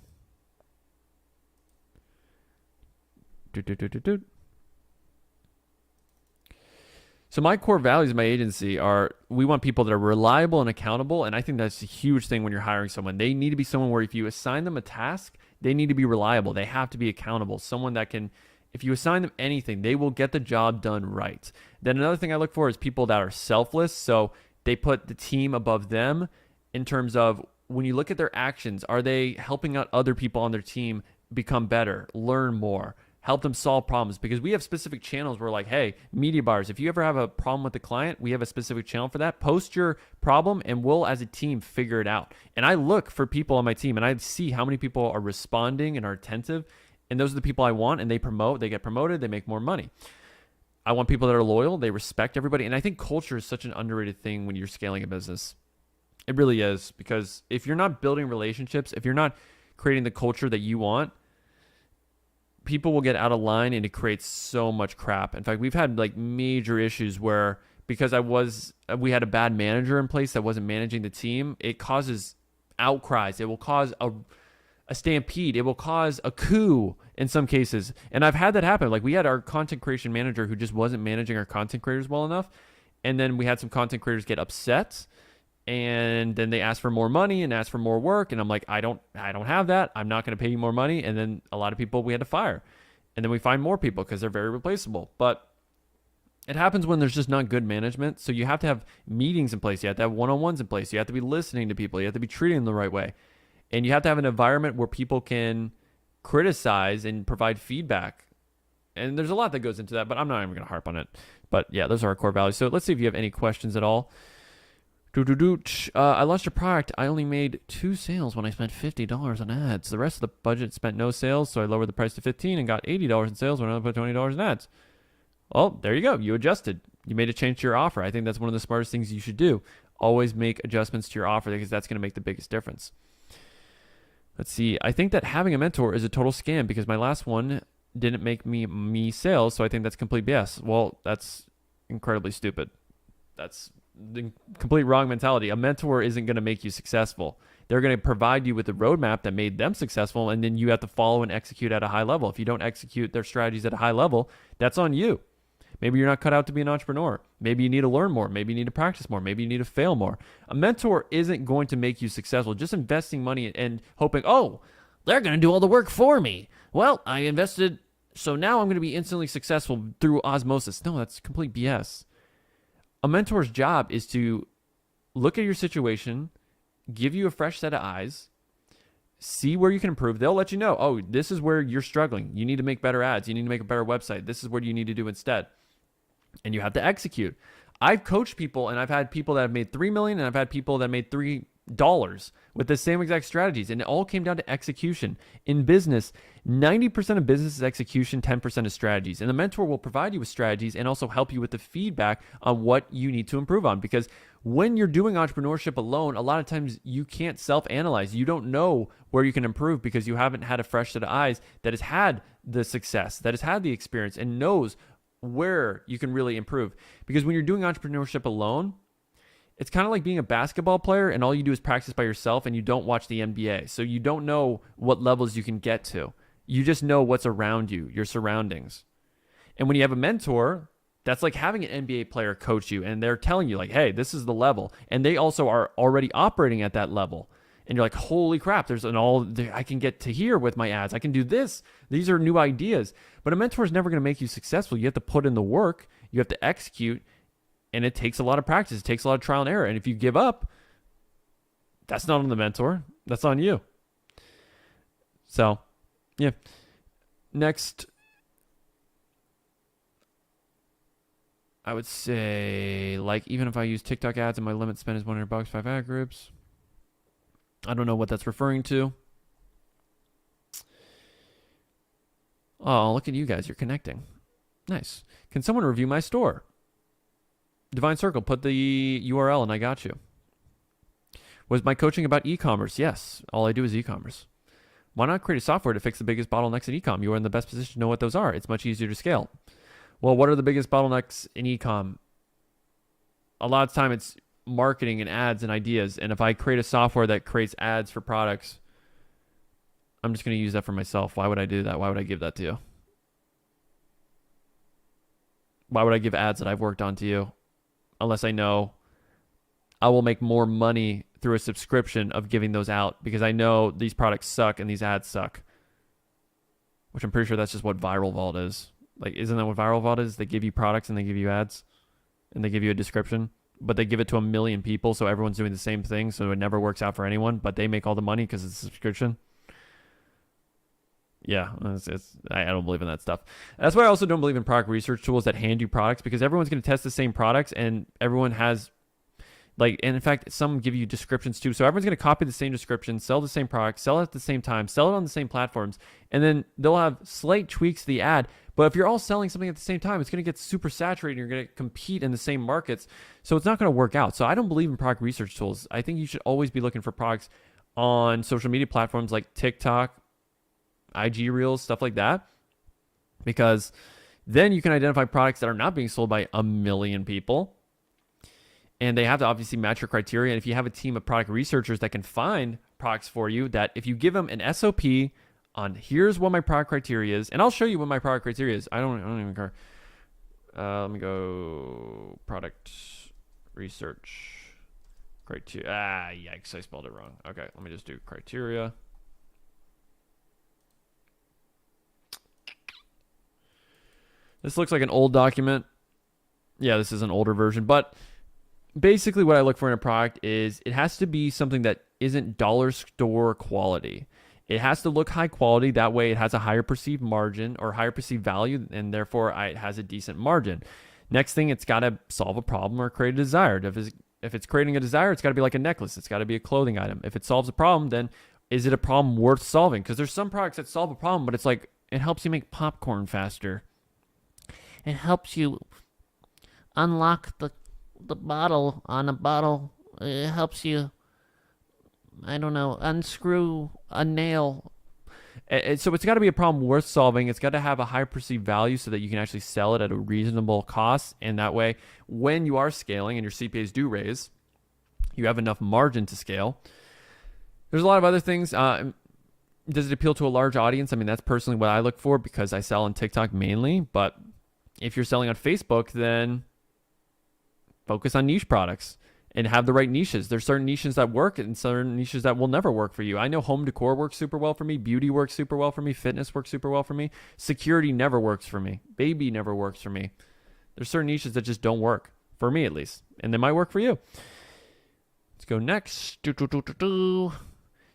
So my core values in my agency are we want people that are reliable and accountable. And I think that's a huge thing when you're hiring someone. They need to be someone where if you assign them a task, they need to be reliable. They have to be accountable. Someone that can, if you assign them anything, they will get the job done right. Then another thing I look for is people that are selfless. So they put the team above them in terms of when you look at their actions, are they helping out other people on their team become better, learn more, help them solve problems? Because we have specific channels where like, hey, media buyers, if you ever have a problem with the client, we have a specific channel for that. Post your problem and we'll as a team figure it out. And I look for people on my team and I see how many people are responding and are attentive. And those are the people I want, and they get promoted, they make more money. I want people that are loyal, they respect everybody. And I think culture is such an underrated thing when you're scaling a business. It really is, because if you're not building relationships, if you're not creating the culture that you want, people will get out of line and it creates so much crap. In fact, we've had like major issues where because we had a bad manager in place that wasn't managing the team, it causes outcries. It will cause a stampede. It will cause a coup in some cases. And I've had that happen. Like we had our content creation manager who just wasn't managing our content creators well enough. And then we had some content creators get upset. And then they asked for more money and asked for more work. And I'm like, I don't have that. I'm not going to pay you more money. And then a lot of people we had to fire. And then we find more people because they're very replaceable. But it happens when there's just not good management. So you have to have meetings in place. You have to have one-on-ones in place. You have to be listening to people. You have to be treating them the right way. And you have to have an environment where people can criticize and provide feedback. And there's a lot that goes into that, but I'm not even going to harp on it. But yeah, those are our core values. So let's see if you have any questions at all. I launched a product. I only made 2 sales when I spent $50 on ads. The rest of the budget spent no sales, so I lowered the price to $15 and got $80 in sales when I put $20 in ads. Well, there you go. You adjusted. You made a change to your offer. I think that's one of the smartest things you should do. Always make adjustments to your offer because that's going to make the biggest difference. Let's see. I think that having a mentor is a total scam because my last one didn't make me sales, so I think that's complete BS. Well, that's incredibly stupid. That's the complete wrong mentality. A mentor isn't going to make you successful. They're going to provide you with the roadmap that made them successful, and then you have to follow and execute at a high level. If you don't execute their strategies at a high level, that's on you. Maybe you're not cut out to be an entrepreneur. Maybe you need to learn more. Maybe you need to practice more. Maybe you need to fail more. A mentor isn't going to make you successful. Just investing money and hoping, oh, They're going to do all the work for me. Well, I invested, so now I'm going to be instantly successful through osmosis. No, that's complete BS. A mentor's job is to look at your situation, give you a fresh set of eyes, see where you can improve. They'll let you know, oh, this is where you're struggling. You need to make better ads. You need to make a better website. This is what you need to do instead. And you have to execute. I've coached people and I've had people that have made $3 million and I've had people that made $3 with the same exact strategies. And it all came down to execution. In business, 90% of business is execution, 10% is strategies. And the mentor will provide you with strategies and also help you with the feedback on what you need to improve on. Because when you're doing entrepreneurship alone, a lot of times you can't self-analyze. You don't know where you can improve because you haven't had a fresh set of eyes that has had the success, that has had the experience and knows where you can really improve. Because when you're doing entrepreneurship alone, it's kind of like being a basketball player and all you do is practice by yourself and you don't watch the NBA. So you don't know what levels you can get to. You just know what's around you, your surroundings. And when you have a mentor, that's like having an NBA player coach you and they're telling you like, hey, this is the level. And they also are already operating at that level. And you're like, holy crap, there's I can get to here with my ads. I can do this. These are new ideas. But a mentor is never going to make you successful. You have to put in the work. You have to execute. And it takes a lot of practice. It takes a lot of trial and error. And if you give up, that's not on the mentor. That's on you. So, yeah. Next, I would say, like, even if I use Tik Tok ads and my limit spend is $100, 5 ad groups. I don't know what that's referring to. Oh, look at you guys. You're connecting. Nice. Can someone review my store? Divine Circle, put the URL and I got you. Was my coaching about e-commerce? Yes. All I do is e-commerce. Why not create a software to fix the biggest bottlenecks in e-com? You are in the best position to know what those are. It's much easier to scale. Well, what are the biggest bottlenecks in e-com? A lot of time it's marketing and ads and ideas. And if I create a software that creates ads for products, I'm just going to use that for myself. Why would I do that? Why would I give that to you? Why would I give ads that I've worked on to you? Unless I know I will make more money through a subscription of giving those out because I know these products suck and these ads suck. Which I'm pretty sure that's just what Viral Vault is. Like, isn't that what Viral Vault is? They give you products and they give you ads and they give you a description. but they give it to 1 million people, so everyone's doing the same thing, so it never works out for anyone, but they make all the money because it's a subscription. Yeah, I don't believe in that stuff. That's why I also don't believe in product research tools that hand you products, because everyone's going to test the same products, and everyone has, like, and in fact, some give you descriptions too. So everyone's going to copy the same description, sell the same product, sell it at the same time, sell it on the same platforms, and then they'll have slight tweaks to the ad. But if you're all selling something at the same time, it's going to get super saturated. You're going to compete in the same markets. So it's not going to work out. So I don't believe in product research tools. I think you should always be looking for products on social media platforms like TikTok, IG Reels, stuff like that, because then you can identify products that are not being sold by 1 million people, and they have to obviously match your criteria. And if you have a team of product researchers that can find products for you, that if you give them an SOP on here's what my product criteria is, and I'll show you what my product criteria is. I don't even care. Let me go product research criteria. Yikes, I spelled it wrong. Okay, let me just do criteria. This looks like an old document. Yeah, this is an older version. But basically what I look for in a product is it has to be something that isn't dollar store quality. It has to look high quality. That way it has a higher perceived margin or higher perceived value, and therefore it has a decent margin. Next thing, it's got to solve a problem or create a desire. If it's creating a desire, it's got to be like a necklace. It's got to be a clothing item. If it solves a problem, then is it a problem worth solving? Because there's some products that solve a problem, but it's like it helps you make popcorn faster. It helps you unlock the bottle on a bottle. It helps you, I don't know, unscrew a nail. So it's got to be a problem worth solving. It's got to have a high perceived value so that you can actually sell it at a reasonable cost. And that way, when you are scaling and your CPAs do raise, you have enough margin to scale. There's a lot of other things. Does it appeal to a large audience? I mean, that's personally what I look for because I sell on TikTok mainly. But if you're selling on Facebook, then focus on niche products and have the right niches. There's certain niches that work and certain niches that will never work for you. I know home decor works super well for me. Beauty works super well for me. Fitness works super well for me. Security never works for me. Baby never works for me. There's certain niches that just don't work, for me at least. And they might work for you. Let's go next.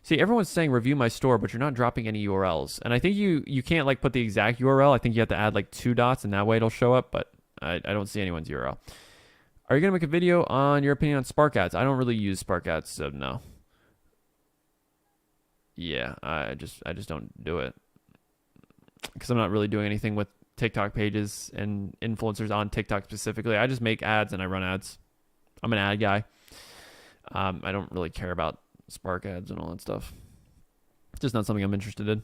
See, everyone's saying review my store, but you're not dropping any URLs. And I think you can't like put the exact URL. I think you have to add like 2 dots and that way it'll show up, but I don't see anyone's URL. Are you going to make a video on your opinion on Spark Ads? I don't really use Spark Ads, so no. Yeah, I just don't do it. Because I'm not really doing anything with TikTok pages and influencers on TikTok specifically. I just make ads and I run ads. I'm an ad guy. I don't really care about Spark Ads and all that stuff. It's just not something I'm interested in.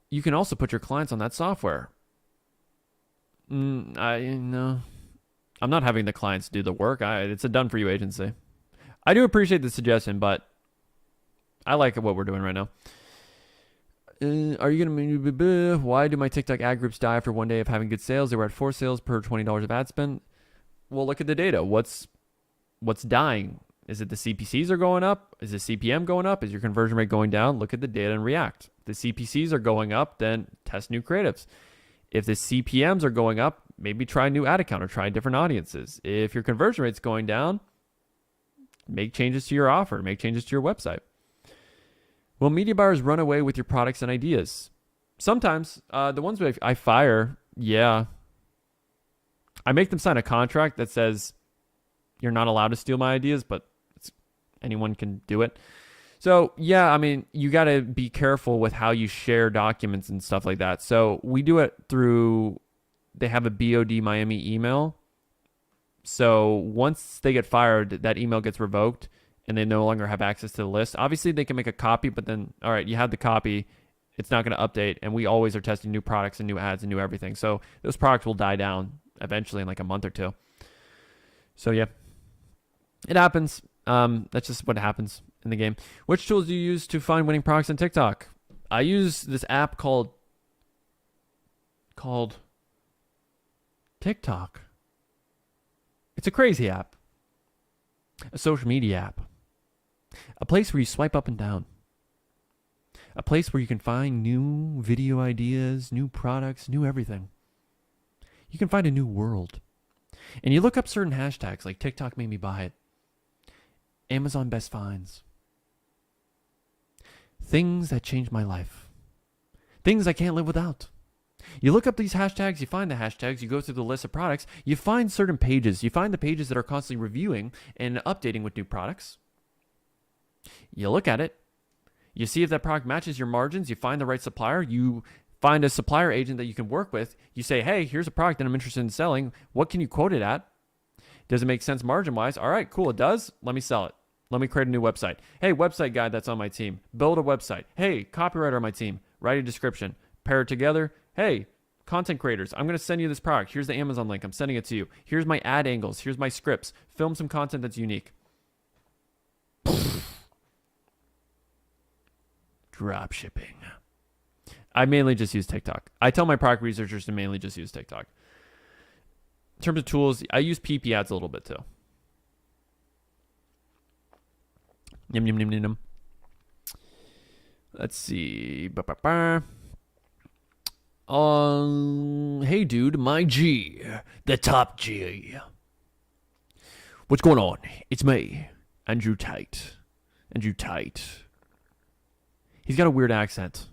You can also put your clients on that software. No. I'm not having the clients do the work. It's a done for you agency. I do appreciate the suggestion, but I like what we're doing right now. Are you going to... Why do my TikTok ad groups die after one day of having good sales? They were at 4 sales per $20 of ad spend. Well, look at the data. What's dying? Is it the CPCs are going up? Is the CPM going up? Is your conversion rate going down? Look at the data and react. If the CPCs are going up, then test new creatives. If the CPMs are going up, maybe try a new ad account or try different audiences. If your conversion rate's going down, make changes to your offer, make changes to your website. Will media buyers run away with your products and ideas? Sometimes. The ones that I fire, yeah. I make them sign a contract that says you're not allowed to steal my ideas, but anyone can do it. So, yeah, I mean, you got to be careful with how you share documents and stuff like that. So we do it through, they have a BOD Miami email. So once they get fired, that email gets revoked and they no longer have access to the list. Obviously, they can make a copy, but then, all right, you have the copy. It's not going to update. And we always are testing new products and new ads and new everything. So those products will die down eventually in like a month or 2. So, yeah, it happens. That's just what happens in the game. Which tools do you use to find winning products on TikTok? I use this app called TikTok. It's a crazy app. A social media app. A place where you swipe up and down. A place where you can find new video ideas, new products, new everything. You can find a new world. And you look up certain hashtags, like TikTok made me buy it, Amazon best finds, things that changed my life, things I can't live without. You look up these hashtags, you find the hashtags, you go through the list of products, you find certain pages, you find the pages that are constantly reviewing and updating with new products. You look at it, you see if that product matches your margins, you find the right supplier, you find a supplier agent that you can work with. You say, hey, here's a product that I'm interested in selling. What can you quote it at? Does it make sense margin-wise? All right, cool, it does. Let me sell it. Let me create a new website. Hey, website guy that's on my team, build a website. Hey, copywriter on my team, write a description, pair it together. Hey, content creators, I'm going to send you this product. Here's the Amazon link. I'm sending it to you. Here's my ad angles. Here's my scripts. Film some content that's unique. Dropshipping. I mainly just use TikTok. I tell my product researchers to mainly just use TikTok. In terms of tools, I use PP ads a little bit too. Yum, yum, yum, yum, yum. Let's see. Hey dude, my G, the top G. What's going on? It's me, Andrew Tate. Andrew Tate. He's got a weird accent.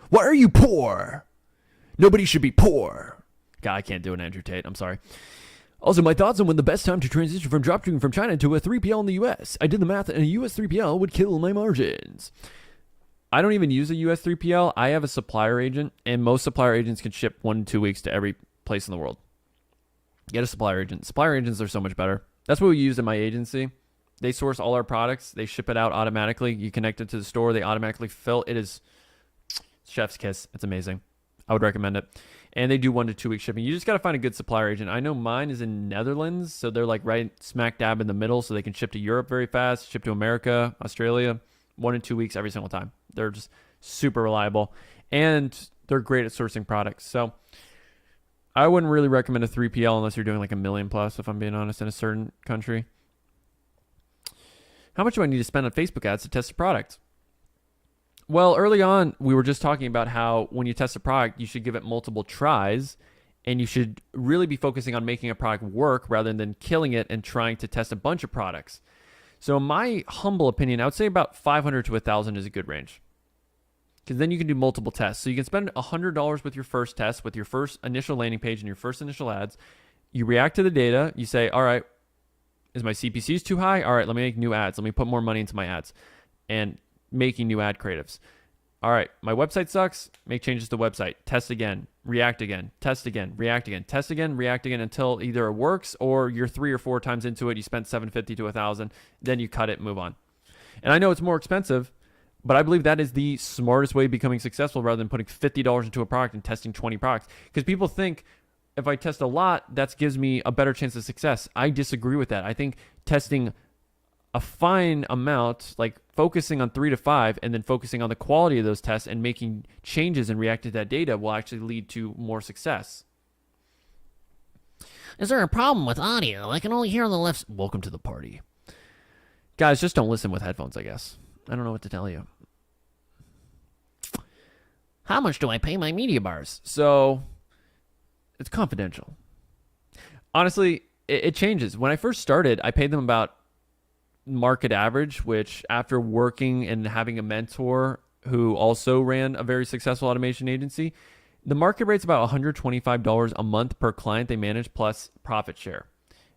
Why are you poor? Nobody should be poor. God, I can't do an Andrew Tate. I'm sorry. Also, my thoughts on when the best time to transition from dropshipping from China to a 3PL in the US. I did the math, and a US 3PL would kill my margins. I don't even use a US 3PL. I have a supplier agent, and most supplier agents can ship 1 to 2 weeks to every place in the world. Get a supplier agent. Supplier agents are so much better. That's what we use in my agency. They source all our products. They ship it out automatically. You connect it to the store. They automatically fill. It is chef's kiss. It's amazing. I would recommend it. And they do 1 to 2 week shipping. You just got to find a good supplier agent. I know mine is in Netherlands, so they're like right smack dab in the middle, so they can ship to Europe very fast, ship to America, Australia, 1 to 2 weeks every single time. They're just super reliable, and they're great at sourcing products. So I wouldn't really recommend a 3PL unless you're doing like $1 million plus, if I'm being honest, in a certain country. How much do I need to spend on Facebook ads to test a product? Well, early on, we were just talking about how when you test a product, you should give it multiple tries, and you should really be focusing on making a product work rather than killing it and trying to test a bunch of products. So in my humble opinion, I would say about 500 to 1,000 is a good range, because then you can do multiple tests. So you can spend $100 with your first test, with your first initial landing page and your first initial ads. You react to the data. You say, all right, is my CPCs too high? All right, let me make new ads. Let me put more money into my ads and making new ad creatives. All right, my website sucks. Make changes to the website. Test again, react again, test again, react again, test again, react again until either it works or you're 3 or 4 times into it. You spent $750 to $1,000. Then you cut it and move on. And I know it's more expensive, but I believe that is the smartest way of becoming successful rather than putting $50 into a product and testing 20 products. Because people think if I test a lot, that gives me a better chance of success. I disagree with that. I think testing a fine amount, like focusing on 3 to 5 and then focusing on the quality of those tests and making changes and reacting to that data will actually lead to more success. Is there a problem with audio? I can only hear on the left. Welcome to the party. Guys, just don't listen with headphones, I guess. I don't know what to tell you. How much do I pay my media bars? So it's confidential. Honestly, it changes. When I first started, I paid them about market average, which after working and having a mentor who also ran a very successful automation agency, the market rate's about $125 a month per client they manage plus profit share.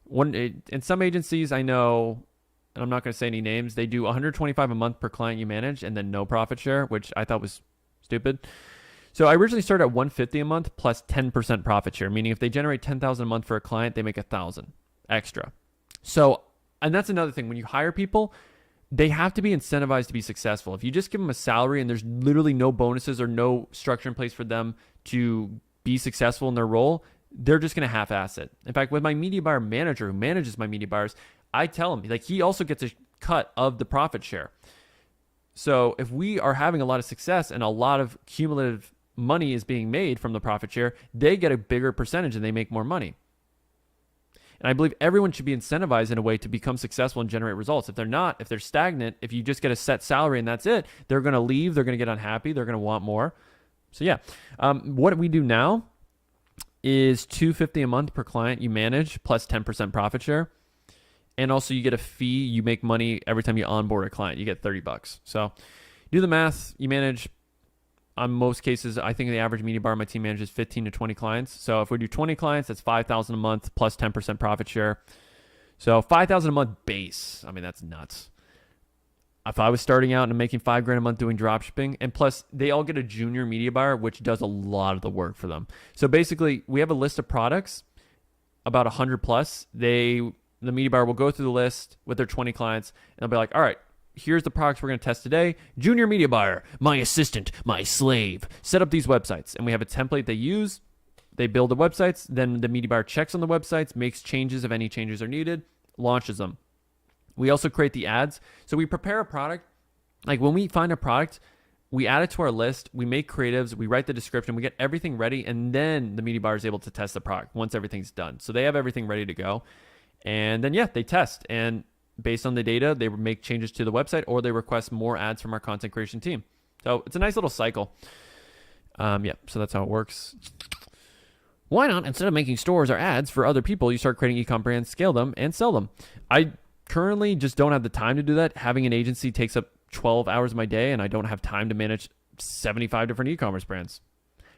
In some agencies I know, and I'm not going to say any names, they do $125 a month per client you manage and then no profit share, which I thought was stupid. So I originally started at $150 a month plus 10% profit share, meaning if they generate $10,000 a month for a client, they make $1,000 extra. So, and that's another thing. When you hire people, they have to be incentivized to be successful. If you just give them a salary and there's literally no bonuses or no structure in place for them to be successful in their role, they're just going to half-ass it. In fact, with my media buyer manager who manages my media buyers, I tell him, like, he also gets a cut of the profit share. So if we are having a lot of success and a lot of cumulative money is being made from the profit share, they get a bigger percentage and they make more money. And I believe everyone should be incentivized in a way to become successful and generate results. If they're not, if they're stagnant, if you just get a set salary and that's it, they're going to leave. They're going to get unhappy. They're going to want more. So yeah, what we do now, is $250 a month per client you manage plus 10% profit share. And also you get a fee. You make money every time you onboard a client. You get $30. So do the math. You manage, on most cases, I think the average media bar on my team manages 15 to 20 clients. So if we do 20 clients, that's $5,000 a month plus 10% profit share. So $5,000 a month base. I mean, that's nuts. If I was starting out and making $5,000 a month doing dropshipping, and plus they all get a junior media buyer, which does a lot of the work for them. So basically, we have a list of products, about 100 plus. The media buyer will go through the list with their 20 clients, and they'll be like, all right, here's the products we're going to test today. Junior media buyer, my assistant, my slave, set up these websites. And we have a template they use. They build the websites. Then the media buyer checks on the websites, makes changes if any changes are needed, launches them. We also create the ads. So we prepare a product. Like when we find a product, we add it to our list. We make creatives. We write the description. We get everything ready. And then the media buyer is able to test the product once everything's done. So they have everything ready to go. And then, yeah, they test. And based on the data, they make changes to the website or they request more ads from our content creation team. So it's a nice little cycle. Yeah, so that's how it works. Why not, instead of making stores or ads for other people, You start creating e-com brands, scale them, and sell them. I currently just don't have the time to do that. Having an agency takes up 12 hours of my day, and I don't have time to manage 75 different e-commerce brands.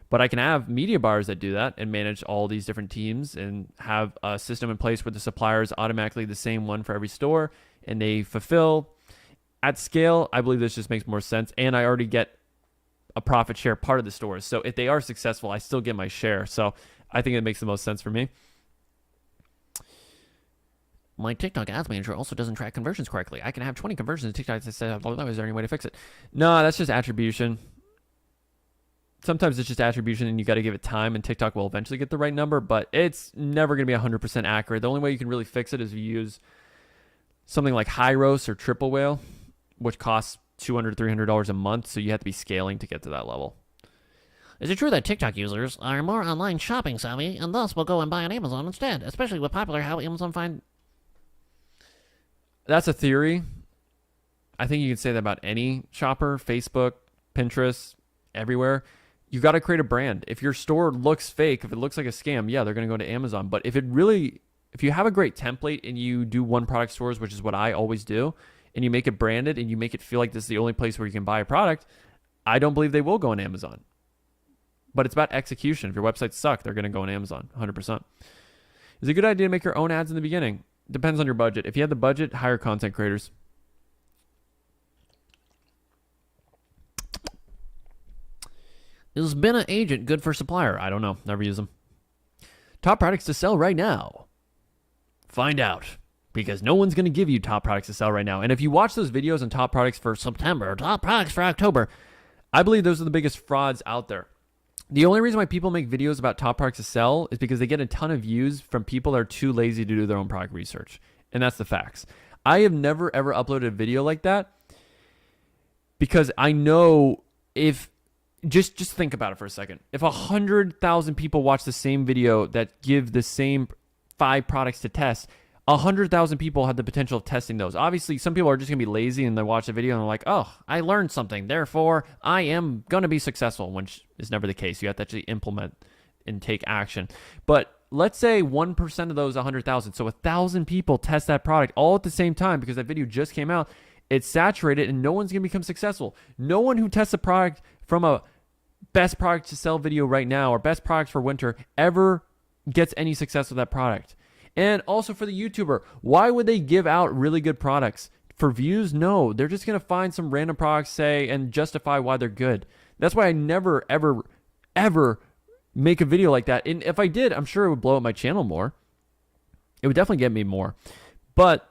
But I can have media buyers that do that and manage all these different teams and have a system in place where the supplier is automatically the same one for every store and they fulfill. At scale, I believe this just makes more sense. And I already get a profit share part of the stores. So if they are successful, I still get my share. So I think it makes the most sense for me. My TikTok Ads Manager also doesn't track conversions correctly. I can have 20 conversions in TikTok that say, blah, blah, blah. Is there any way to fix it? No, that's just attribution. Sometimes it's just attribution and you got to give it time and TikTok will eventually get the right number, but it's never going to be 100% accurate. The only way you can really fix it is if you use something like Hyros or Triple Whale, which costs $200, $300 a month. So you have to be scaling to get to that level. Is it true that TikTok users are more online shopping savvy and thus will go and buy on Amazon instead, especially with popular how Amazon find... That's a theory. I think you can say that about any shopper, Facebook, Pinterest, everywhere. You got to create a brand. If your store looks fake, if it looks like a scam, yeah, they're going to go to Amazon. But if you have a great template and you do one product stores, which is what I always do, and you make it branded and you make it feel like this is the only place where you can buy a product, I don't believe they will go on Amazon. But it's about execution. If your websites suck, they're going to go on Amazon, 100%. Is it a good idea to make your own ads in the beginning? Depends on your budget. If you have the budget, hire content creators. Is been an agent good for supplier? I don't know. Never use them. Top products to sell right now. Find out. Because no one's going to give you top products to sell right now. And if you watch those videos on top products for September, top products for October, I believe those are the biggest frauds out there. The only reason why people make videos about top products to sell is because they get a ton of views from people that are too lazy to do their own product research. And that's the facts. I have never, ever uploaded a video like that because I know if, just think about it for a second. If 100,000 people watch the same video that give the same 5 products to test, 100,000 people have the potential of testing those. Obviously, some people are just going to be lazy and they watch the video and they're like, oh, I learned something. Therefore, I am going to be successful, which is never the case. You have to actually implement and take action. But let's say 1% of those 100,000. So 1,000 people test that product all at the same time because that video just came out. It's saturated and no one's going to become successful. No one who tests a product from a best product to sell video right now or best products for winter ever gets any success with that product. And also for the YouTuber, why would they give out really good products? For views? No, they're just going to find some random products, say, and justify why they're good. That's why I never, ever, ever make a video like that. And if I did, I'm sure it would blow up my channel more. It would definitely get me more. But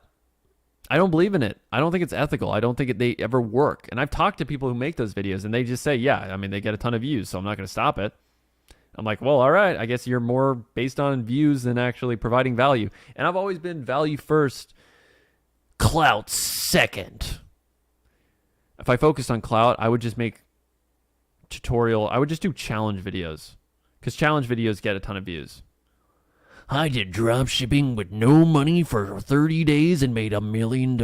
I don't believe in it. I don't think it's ethical. I don't think they ever work. And I've talked to people who make those videos, and they just say, yeah, I mean, they get a ton of views, so I'm not going to stop it. I'm like, well, all right, I guess you're more based on views than actually providing value. And I've always been value first, clout second. If I focused on clout, I would just make I would just do challenge videos because challenge videos get a ton of views. I did drop shipping with no money for 30 days and made $1 million.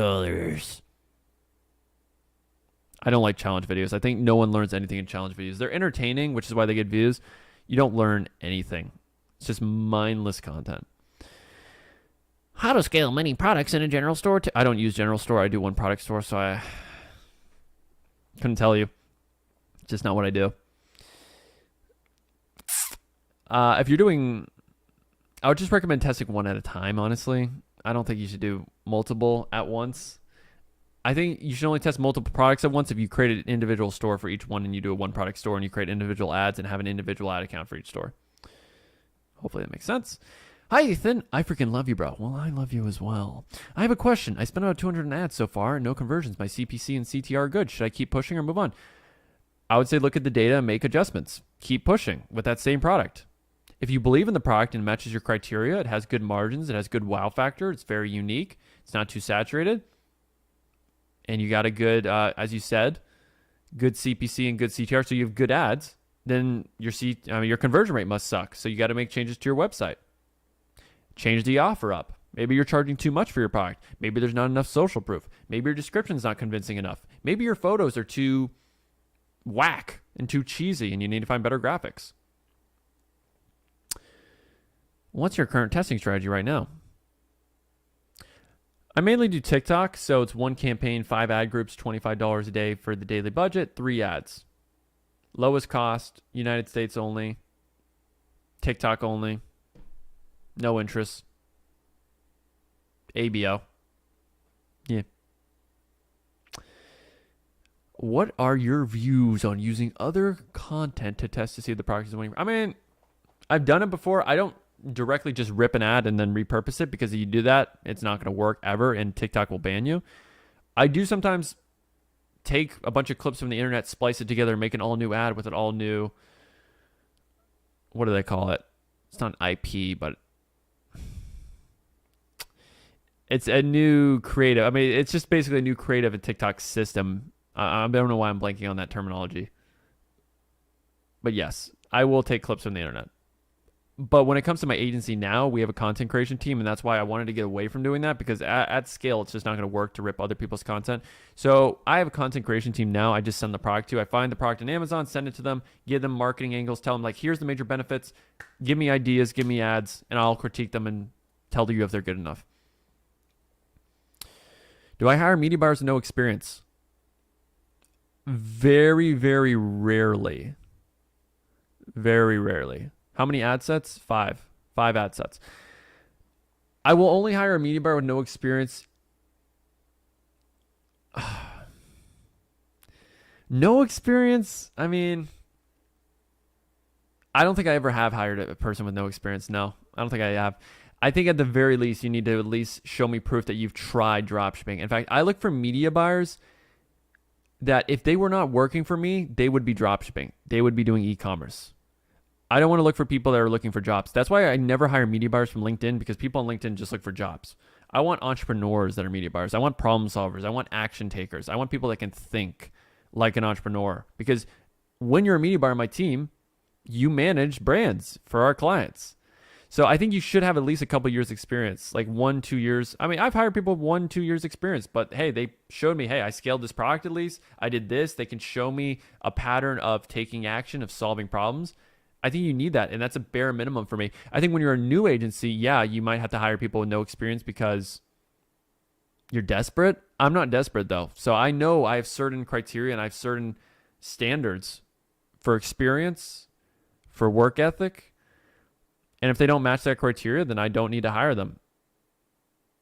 I don't like challenge videos. I think no one learns anything in challenge videos. They're entertaining, which is why they get views. You don't learn anything. It's just mindless content. How to scale many products in a general store. I don't use general store. I do one product store, so I couldn't tell you. It's just not what I do. If you're doing, I would just recommend testing one at a time, honestly. I don't think you should do multiple at once. I think you should only test multiple products at once if you create an individual store for each one and you do a one product store and you create individual ads and have an individual ad account for each store. Hopefully that makes sense. Hi, Ethan. I freaking love you, bro. Well, I love you as well. I have a question. I spent about 200 in ads so far, no conversions. My CPC and CTR are good. Should I keep pushing or move on? I would say look at the data and make adjustments. Keep pushing with that same product. If you believe in the product and matches your criteria, it has good margins, it has good wow factor, it's very unique, it's not too saturated, and you got a good, as you said, good CPC and good CTR, so you have good ads, then your conversion rate must suck. So you got to make changes to your website. Change the offer up. Maybe you're charging too much for your product. Maybe there's not enough social proof. Maybe your description's not convincing enough. Maybe your photos are too whack and too cheesy and you need to find better graphics. What's your current testing strategy right now? I mainly do TikTok, so it's one campaign, 5 ad groups, $25 a day for the daily budget, 3 ads. Lowest cost, United States only, TikTok only, no interest, ABO. Yeah. What are your views on using other content to test to see if the product is winning? I mean, I've done it before. I don't directly just rip an ad and then repurpose it, because if you do that, it's not going to work ever and TikTok will ban you. I do sometimes take a bunch of clips from the internet, splice it together, and make an all new ad with an all new, what do they call it? It's not IP, but it's a new creative. I mean, it's just basically a new creative in TikTok system. I don't know why I'm blanking on that terminology. But yes, I will take clips from the internet. But when it comes to my agency now, we have a content creation team, and that's why I wanted to get away from doing that, because at scale, it's just not going to work to rip other people's content. So I have a content creation team now. I just send the product to. I find the product on Amazon, send it to them, give them marketing angles, tell them, like, here's the major benefits, give me ideas, give me ads, and I'll critique them and tell you if they're good enough. Do I hire media buyers with no experience? Very, very rarely. Very rarely. How many ad sets? 5. 5 ad sets. I will only hire a media buyer with no experience. No experience? I mean, I don't think I ever have hired a person with no experience. No, I don't think I have. I think at the very least, you need to at least show me proof that you've tried dropshipping. In fact, I look for media buyers that if they were not working for me, they would be dropshipping. They would be doing e-commerce. I don't want to look for people that are looking for jobs. That's why I never hire media buyers from LinkedIn, because people on LinkedIn just look for jobs. I want entrepreneurs that are media buyers. I want problem solvers. I want action takers. I want people that can think like an entrepreneur, because when you're a media buyer on my team, you manage brands for our clients. So I think you should have at least a couple years experience, like 1-2 years. I mean, I've hired people with 1-2 years experience, but hey, they showed me, hey, I scaled this product at least. I did this. They can show me a pattern of taking action, of solving problems. I think you need that, and that's a bare minimum for me. I think when you're a new agency, yeah, you might have to hire people with no experience because you're desperate. I'm not desperate, though. So I know I have certain criteria and I have certain standards for experience, for work ethic. And if they don't match that criteria, then I don't need to hire them.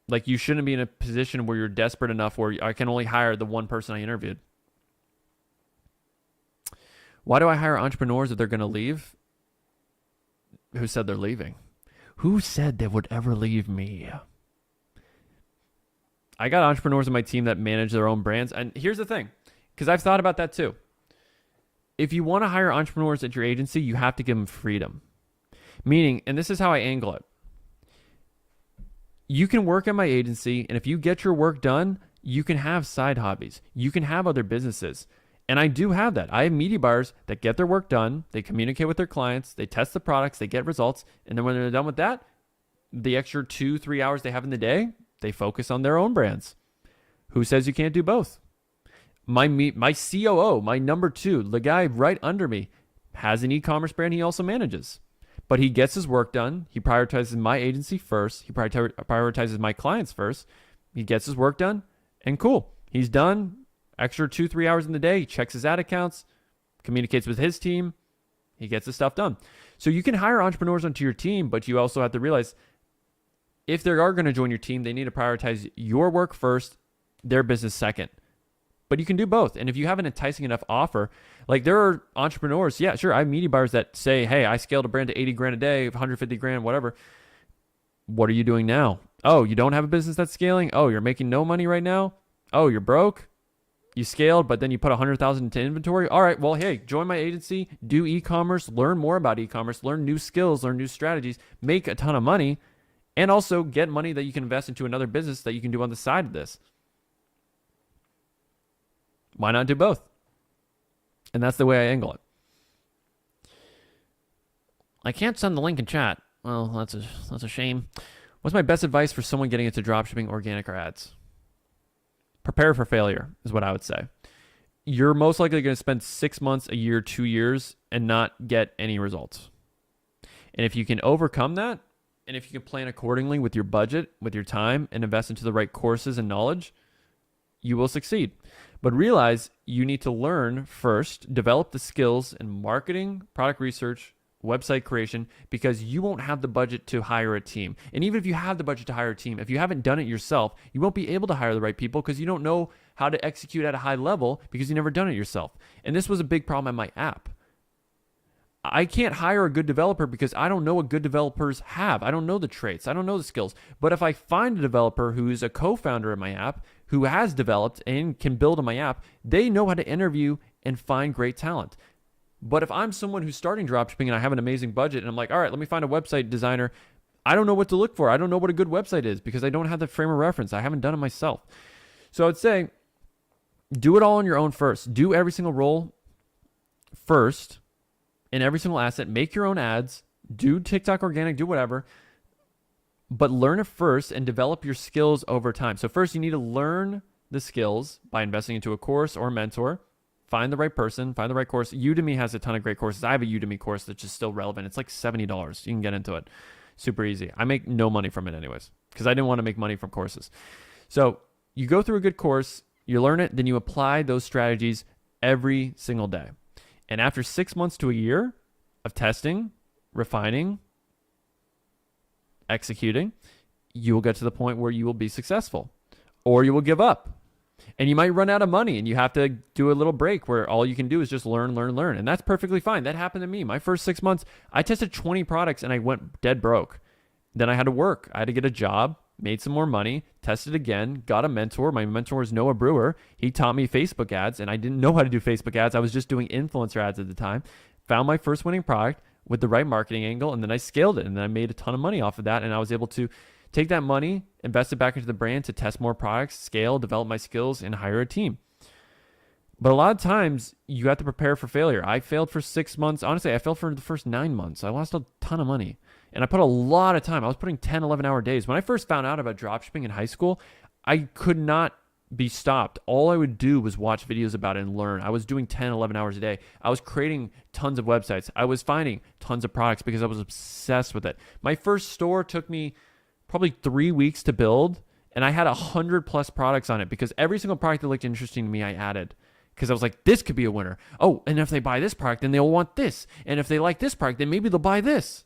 Like, you shouldn't be in a position where you're desperate enough where I can only hire the one person I interviewed. Why do I hire entrepreneurs if they're going to leave? Who said they're leaving? Who said they would ever leave me? I got entrepreneurs on my team that manage their own brands. And here's the thing, because I've thought about that too. If you want to hire entrepreneurs at your agency, you have to give them freedom. Meaning, and this is how I angle it. You can work at my agency, and if you get your work done, you can have side hobbies. You can have other businesses. And I do have that. I have media buyers that get their work done. They communicate with their clients. They test the products. They get results. And then when they're done with that, the extra 2-3 hours they have in the day, they focus on their own brands. Who says you can't do both? My COO, my number 2, the guy right under me, has an e-commerce brand he also manages. but he gets his work done. He prioritizes my agency first. He prioritizes my clients first. He gets his work done, and cool. He's done. Extra 2-3 hours in the day. He checks his ad accounts, communicates with his team. He gets his stuff done. So you can hire entrepreneurs onto your team, but you also have to realize if they are going to join your team, they need to prioritize your work first, their business second. But you can do both. And if you have an enticing enough offer, like there are entrepreneurs, yeah, sure, I have media buyers that say, hey, I scaled a brand to 80 grand a day, 150 grand, whatever. What are you doing now? Oh, you don't have a business that's scaling? Oh, you're making no money right now? Oh, you're broke? You scaled, but then you put 100,000 into inventory? All right, well, hey, join my agency, do e-commerce, learn more about e-commerce, learn new skills, learn new strategies, make a ton of money, and also get money that you can invest into another business that you can do on the side of this. Why not do both? And that's the way I angle it. I can't send the link in chat. Well, that's a shame. What's my best advice for someone getting into dropshipping, organic, or ads? Prepare for failure is what I would say. You're most likely going to spend 6 months, a year, 2 years, and not get any results. And if you can overcome that, and if you can plan accordingly with your budget, with your time, and invest into the right courses and knowledge, you will succeed. But realize you need to learn first, develop the skills in marketing, product research, website creation, because you won't have the budget to hire a team. And even if you have the budget to hire a team, if you haven't done it yourself, you won't be able to hire the right people because you don't know how to execute at a high level because you've never done it yourself. And this was a big problem at my app. I can't hire a good developer because I don't know what good developers have. I don't know the traits. I don't know the skills. But if I find a developer who is a co-founder of my app, who has developed and can build on my app, they know how to interview and find great talent. But if I'm someone who's starting dropshipping and I have an amazing budget and I'm like, all right, let me find a website designer, I don't know what to look for. I don't know what a good website is because I don't have the frame of reference. I haven't done it myself. So I would say, do it all on your own first. Do every single role first in every single asset. Make your own ads. Do TikTok organic, do whatever. But learn it first and develop your skills over time. So first you need to learn the skills by investing into a course or a mentor. Find the right person, find the right course. Udemy has a ton of great courses. I have a Udemy course that's just still relevant. It's like $70. You can get into it. Super easy. I make no money from it anyways because I didn't want to make money from courses. So you go through a good course, you learn it, then you apply those strategies every single day. And after 6 months to a year of testing, refining, executing, you will get to the point where you will be successful or you will give up. And you might run out of money and you have to do a little break where all you can do is just learn. And that's perfectly fine. That happened to me. My first 6 months, I tested 20 products and I went dead broke. Then I had to work. I had to get a job, made some more money, tested again, got a mentor. My mentor is Noah Brewer. He taught me Facebook ads and I didn't know how to do Facebook ads. I was just doing influencer ads at the time. Found my first winning product with the right marketing angle and then I scaled it and then I made a ton of money off of that and I was able to take that money, invest it back into the brand to test more products, scale, develop my skills, and hire a team. But a lot of times, you have to prepare for failure. I failed for 6 months. Honestly, I failed for the first 9 months. I lost a ton of money. And I put a lot of time. I was putting 10, 11-hour days. When I first found out about dropshipping in high school, I could not be stopped. All I would do was watch videos about it and learn. I was doing 10, 11 hours a day. I was creating tons of websites. I was finding tons of products because I was obsessed with it. My first store took me probably 3 weeks to build, and I had 100+ products on it because every single product that looked interesting to me, I added. Because I was like, this could be a winner. Oh, and if they buy this product, then they'll want this. And if they like this product, then maybe they'll buy this.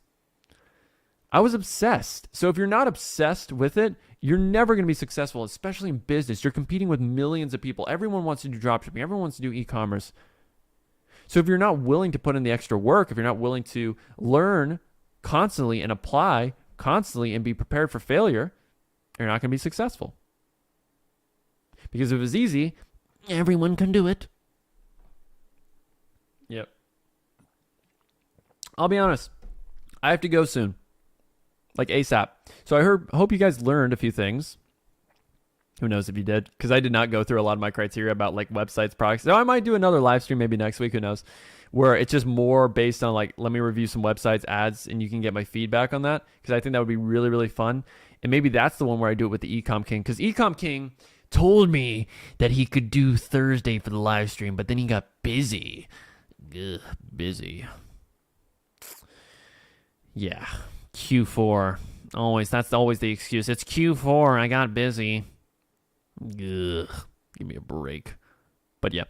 I was obsessed. So if you're not obsessed with it, you're never going to be successful, especially in business. You're competing with millions of people. Everyone wants to do dropshipping. Everyone wants to do e-commerce. So if you're not willing to put in the extra work, if you're not willing to learn constantly and apply constantly and be prepared for failure, you're not going to be successful. Because if it was easy, Everyone can do it. Yep. I'll be honest. I have to go soon. Like ASAP. So I hope you guys learned a few things. Who knows if you did? Because I did not go through a lot of my criteria about like websites, products. So I might do another live stream maybe next week. Who knows? Where it's just more based on like, let me review some websites, ads, and you can get my feedback on that. Because I think that would be really, really fun. And maybe that's the one where I do it with the Ecom King. Because Ecom King Told me that he could do Thursday for the live stream, but then he got busy. Busy. Yeah, Q4. That's always the excuse. It's Q4. I got busy. Ugh, give me a break. But yeah,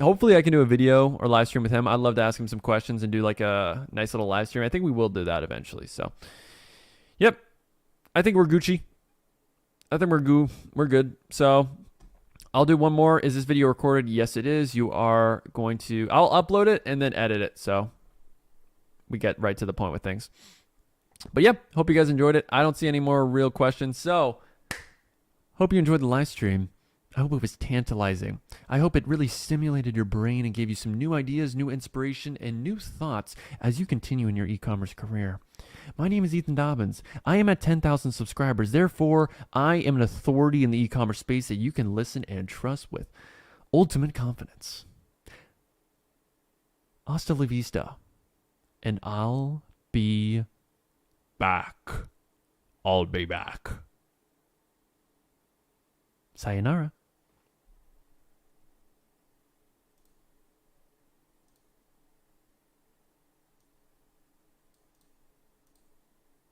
hopefully I can do a video or live stream with him. I'd love to ask him some questions and do like a nice little live stream. I think we will do that eventually. So, yep, I think we're Gucci. I think we're good. So I'll do one more. Is this video recorded? Yes, it is. I'll upload it and then edit it. So we get right to the point with things. But yeah, hope you guys enjoyed it. I don't see any more real questions. So hope you enjoyed the live stream. I hope it was tantalizing. I hope it really stimulated your brain and gave you some new ideas, new inspiration, and new thoughts as you continue in your e-commerce career. My name is Ethan Dobbins. I am at 10,000 subscribers. Therefore, I am an authority in the e-commerce space that you can listen and trust with ultimate confidence. Hasta la vista. And I'll be back. I'll be back. Sayonara.